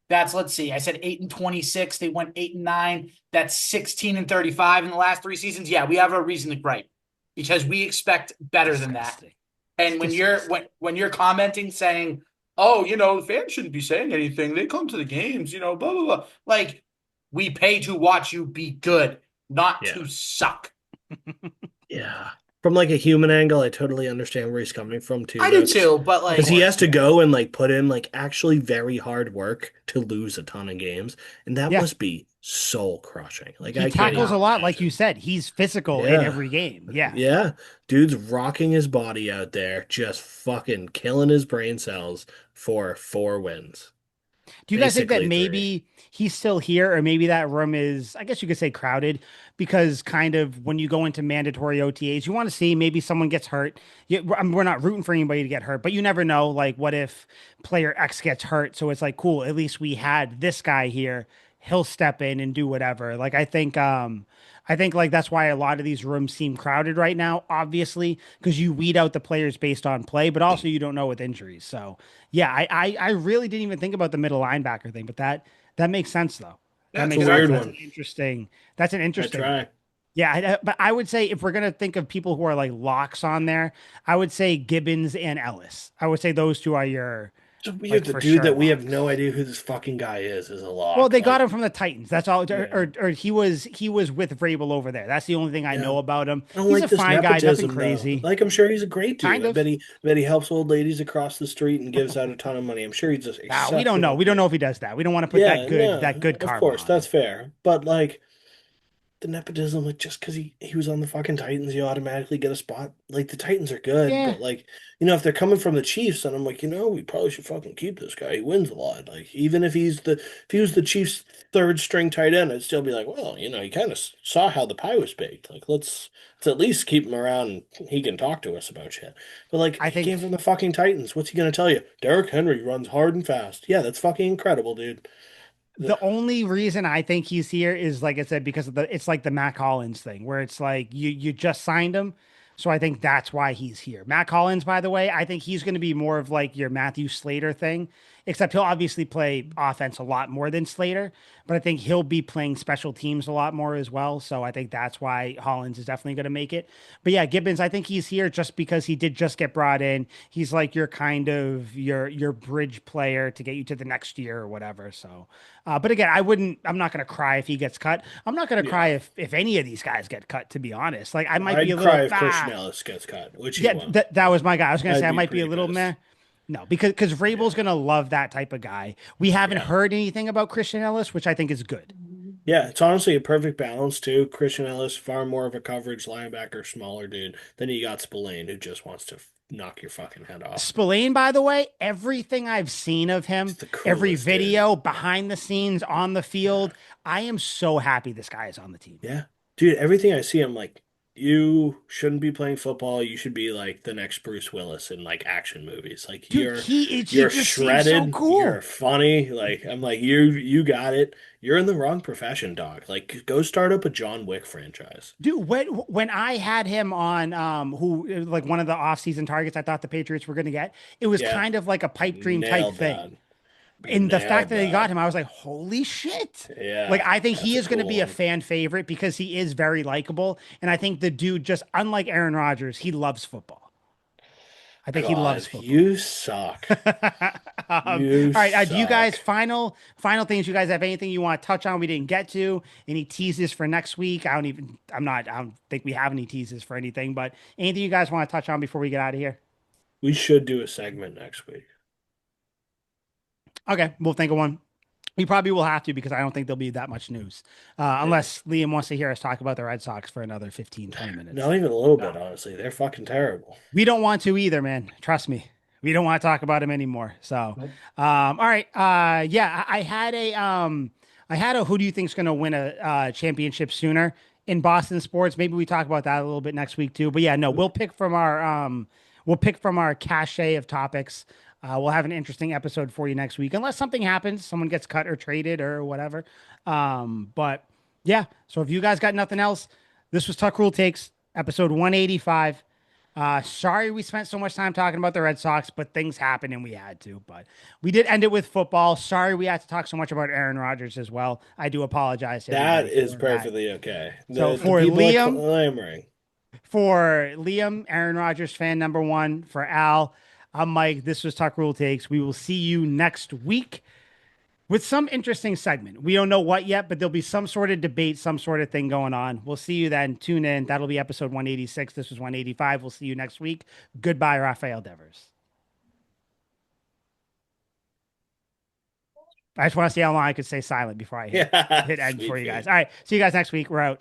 [SPEAKER 3] That's let's see. I said 8-26. They went 8-9. That's 16-35 in the last three seasons. Yeah, we have a reason to gripe because we expect better than that.
[SPEAKER 1] disgusting. It's
[SPEAKER 3] And when you're
[SPEAKER 1] disgusting.
[SPEAKER 3] when you're commenting saying, "Oh, the fans shouldn't be saying anything. They come to the games, blah blah blah." Like we pay to watch you be good, not
[SPEAKER 2] Yeah.
[SPEAKER 3] to suck.
[SPEAKER 2] Yeah. From like a human angle, I totally understand where he's coming from too,
[SPEAKER 3] I do
[SPEAKER 2] though,
[SPEAKER 3] too, but
[SPEAKER 1] Of
[SPEAKER 2] because he
[SPEAKER 3] like
[SPEAKER 2] has
[SPEAKER 1] course,
[SPEAKER 2] to
[SPEAKER 1] yeah,
[SPEAKER 2] go and like put in like actually very hard work to lose a ton of games, and that
[SPEAKER 1] yeah.
[SPEAKER 2] must be soul crushing. Like
[SPEAKER 1] He
[SPEAKER 2] I can't
[SPEAKER 1] tackles
[SPEAKER 2] even
[SPEAKER 1] a lot, like you
[SPEAKER 2] imagine.
[SPEAKER 1] said. He's physical in
[SPEAKER 2] Yeah.
[SPEAKER 1] every game. Yeah.
[SPEAKER 2] Yeah. Dude's rocking his body out there, just fucking killing his brain cells for 4 wins.
[SPEAKER 1] Do you guys think that
[SPEAKER 2] Basically three.
[SPEAKER 1] maybe he's still here, or maybe that room is, I guess you could say, crowded because kind of when you go into mandatory OTAs, you want to see maybe someone gets hurt. We're not rooting for anybody to get hurt, but you never know. Like, what if player X gets hurt? So it's like, cool, at least we had this guy here. He'll step in and do whatever. Like, I think like that's why a lot of these rooms seem crowded right now, obviously, because you weed out the players based on play, but also you don't know with injuries. So yeah, I really didn't even think about the middle linebacker thing, but that makes sense though.
[SPEAKER 3] yeah,
[SPEAKER 1] That
[SPEAKER 3] that's
[SPEAKER 2] It's a
[SPEAKER 1] makes sense.
[SPEAKER 2] weird
[SPEAKER 3] exactly.
[SPEAKER 1] That's
[SPEAKER 2] one.
[SPEAKER 1] an interesting. That's an
[SPEAKER 2] I
[SPEAKER 1] interesting one.
[SPEAKER 2] try.
[SPEAKER 1] Yeah, but I would say if we're gonna think of people who are like locks on there, I would say Gibbons and Ellis. I would say those two are your
[SPEAKER 2] So we have
[SPEAKER 1] like
[SPEAKER 2] the
[SPEAKER 1] for
[SPEAKER 2] dude
[SPEAKER 1] sure
[SPEAKER 2] that we have no
[SPEAKER 1] locks.
[SPEAKER 2] idea who this fucking guy is a
[SPEAKER 1] Well,
[SPEAKER 2] lock.
[SPEAKER 1] they got
[SPEAKER 2] Like,
[SPEAKER 1] him from the Titans. That's all. Or,
[SPEAKER 2] yeah.
[SPEAKER 1] or he was with Vrabel over there. That's the only thing I
[SPEAKER 2] Yeah.
[SPEAKER 1] know about him.
[SPEAKER 2] I don't
[SPEAKER 1] He's
[SPEAKER 2] like
[SPEAKER 1] a
[SPEAKER 2] this
[SPEAKER 1] fine guy, nothing
[SPEAKER 2] nepotism though.
[SPEAKER 1] crazy.
[SPEAKER 2] Like I'm sure he's a great dude.
[SPEAKER 1] Kind
[SPEAKER 2] I
[SPEAKER 1] of.
[SPEAKER 2] bet he helps old ladies across the street and gives out a ton of money. I'm sure he's an
[SPEAKER 1] Now we don't know.
[SPEAKER 2] exceptional
[SPEAKER 1] We don't know
[SPEAKER 2] dude.
[SPEAKER 1] if he does that. We don't want to put that
[SPEAKER 2] Yeah,
[SPEAKER 1] good
[SPEAKER 2] no,
[SPEAKER 1] that good
[SPEAKER 2] of
[SPEAKER 1] karma
[SPEAKER 2] course,
[SPEAKER 1] on
[SPEAKER 2] that's
[SPEAKER 1] him.
[SPEAKER 2] fair. But like the nepotism, like just because he was on the fucking Titans, you automatically get a spot. Like the Titans are good,
[SPEAKER 1] Yeah,
[SPEAKER 2] but like if they're coming from the Chiefs, and I'm like, we probably should fucking keep this guy. He wins a lot. Like even if he was the Chiefs' third string tight end, I'd still be like, well, you kind of saw how the pie was baked. Like let's at least keep him around. And he can talk to us about shit. But like
[SPEAKER 1] I
[SPEAKER 2] he came
[SPEAKER 1] think
[SPEAKER 2] from the fucking Titans. What's he gonna tell you? Derrick Henry runs hard and fast. Yeah, that's fucking incredible, dude.
[SPEAKER 1] The only reason I think he's here is like I said, because of it's like the Matt Collins thing where it's like you just signed him. So I think that's why he's here. Matt Collins, by the way, I think he's going to be more of like your Matthew Slater thing, except he'll obviously play offense a lot more than Slater, but I think he'll be playing special teams a lot more as well. So I think that's why Hollins is definitely going to make it. But yeah, Gibbons, I think he's here just because he did just get brought in. He's like your kind of your bridge player to get you to the next year or whatever. So but again, I'm not going to cry if he gets cut. I'm not going to cry
[SPEAKER 2] Yeah.
[SPEAKER 1] if any of these guys get cut, to be honest. Like I might be
[SPEAKER 2] I'd
[SPEAKER 1] a little,
[SPEAKER 2] cry if Christian Ellis gets cut, which he
[SPEAKER 1] yeah,
[SPEAKER 2] won't.
[SPEAKER 1] that was my guy. I was going to say,
[SPEAKER 2] I'd
[SPEAKER 1] I
[SPEAKER 2] be
[SPEAKER 1] might be a
[SPEAKER 2] pretty
[SPEAKER 1] little meh.
[SPEAKER 2] pissed.
[SPEAKER 1] No, because Vrabel's
[SPEAKER 2] Yeah.
[SPEAKER 1] going to love that type of guy. We haven't
[SPEAKER 2] Yeah.
[SPEAKER 1] heard anything about Christian Ellis, which I think is good.
[SPEAKER 2] Yeah, it's honestly a perfect balance too. Christian Ellis, far more of a coverage linebacker, smaller dude. Then you got Spillane, who just wants to knock your fucking head off.
[SPEAKER 1] Spillane, by the way, everything I've seen of
[SPEAKER 2] He's
[SPEAKER 1] him,
[SPEAKER 2] the
[SPEAKER 1] every
[SPEAKER 2] coolest dude.
[SPEAKER 1] video, behind the scenes, on the
[SPEAKER 2] Yeah.
[SPEAKER 1] field, I am so happy this guy is on the team.
[SPEAKER 2] Yeah. Dude, everything I see, I'm like, you shouldn't be playing football. You should be like the next Bruce Willis in like action movies. Like
[SPEAKER 1] Dude, he
[SPEAKER 2] you're
[SPEAKER 1] just seems so
[SPEAKER 2] shredded, you're
[SPEAKER 1] cool.
[SPEAKER 2] funny. Like I'm like, you got it. You're in the wrong profession, dog. Like go start up a John Wick franchise.
[SPEAKER 1] Dude, when I had him on, who like one of the off-season targets I thought the Patriots were going to get, it was
[SPEAKER 2] Yeah.
[SPEAKER 1] kind of like a pipe dream type
[SPEAKER 2] Nailed
[SPEAKER 1] thing.
[SPEAKER 2] that.
[SPEAKER 1] And the fact
[SPEAKER 2] Nailed
[SPEAKER 1] that they got
[SPEAKER 2] that.
[SPEAKER 1] him, I was like, holy shit. Like,
[SPEAKER 2] Yeah,
[SPEAKER 1] I think
[SPEAKER 2] that's
[SPEAKER 1] he
[SPEAKER 2] a
[SPEAKER 1] is going to
[SPEAKER 2] cool
[SPEAKER 1] be a
[SPEAKER 2] one.
[SPEAKER 1] fan favorite because he is very likable. And I think the dude, just unlike Aaron Rodgers, he loves football. I think he loves
[SPEAKER 2] God,
[SPEAKER 1] football.
[SPEAKER 2] you suck.
[SPEAKER 1] All
[SPEAKER 2] You
[SPEAKER 1] right. Do you guys
[SPEAKER 2] suck.
[SPEAKER 1] final things? You guys have anything you want to touch on? We didn't get to any teases for next week. I don't think we have any teases for anything, but anything you guys want to touch on before we get out of here?
[SPEAKER 2] We should do a segment next week.
[SPEAKER 1] Okay. We'll think of one. We probably will have to because I don't think there'll be that much news.
[SPEAKER 2] Yeah.
[SPEAKER 1] Unless Liam wants to hear us talk about the Red Sox for another 15, 20 minutes.
[SPEAKER 2] Not even a little
[SPEAKER 3] No.
[SPEAKER 2] bit, honestly. They're fucking terrible.
[SPEAKER 1] We don't want to either, man. Trust me. We don't want to talk about him anymore. So,
[SPEAKER 3] Nope.
[SPEAKER 1] all right. Yeah, I had a who do you think's going to win a championship sooner in Boston sports? Maybe we talk about that a little bit next week too. But yeah, no, we'll pick from our cachet of topics. We'll have an interesting episode for you next week, unless something happens, someone gets cut or traded or whatever. But yeah, so if you guys got nothing else, this was Tuck Rule Takes, episode 185. Sorry we spent so much time talking about the Red Sox, but things happened and we had to. But we did end it with football. Sorry we had to talk so much about Aaron Rodgers as well. I do apologize to
[SPEAKER 2] That
[SPEAKER 1] everybody
[SPEAKER 2] is
[SPEAKER 1] for that.
[SPEAKER 2] perfectly okay.
[SPEAKER 1] So
[SPEAKER 2] The people are clamoring.
[SPEAKER 1] For Liam, Aaron Rodgers fan number one. For Al, I'm Mike. This was Tuck Rule Takes. We will see you next week with some interesting segment. We don't know what yet, but there'll be some sort of debate, some sort of thing going on. We'll see you then. Tune in. That'll be episode 186. This was 185. We'll see you next week. Goodbye, Raphael Devers. I just want to see how long I could stay silent before I hit
[SPEAKER 2] Yeah,
[SPEAKER 1] hit end
[SPEAKER 2] sweet
[SPEAKER 1] for you guys.
[SPEAKER 2] feet.
[SPEAKER 1] All right. See you guys next week. We're out.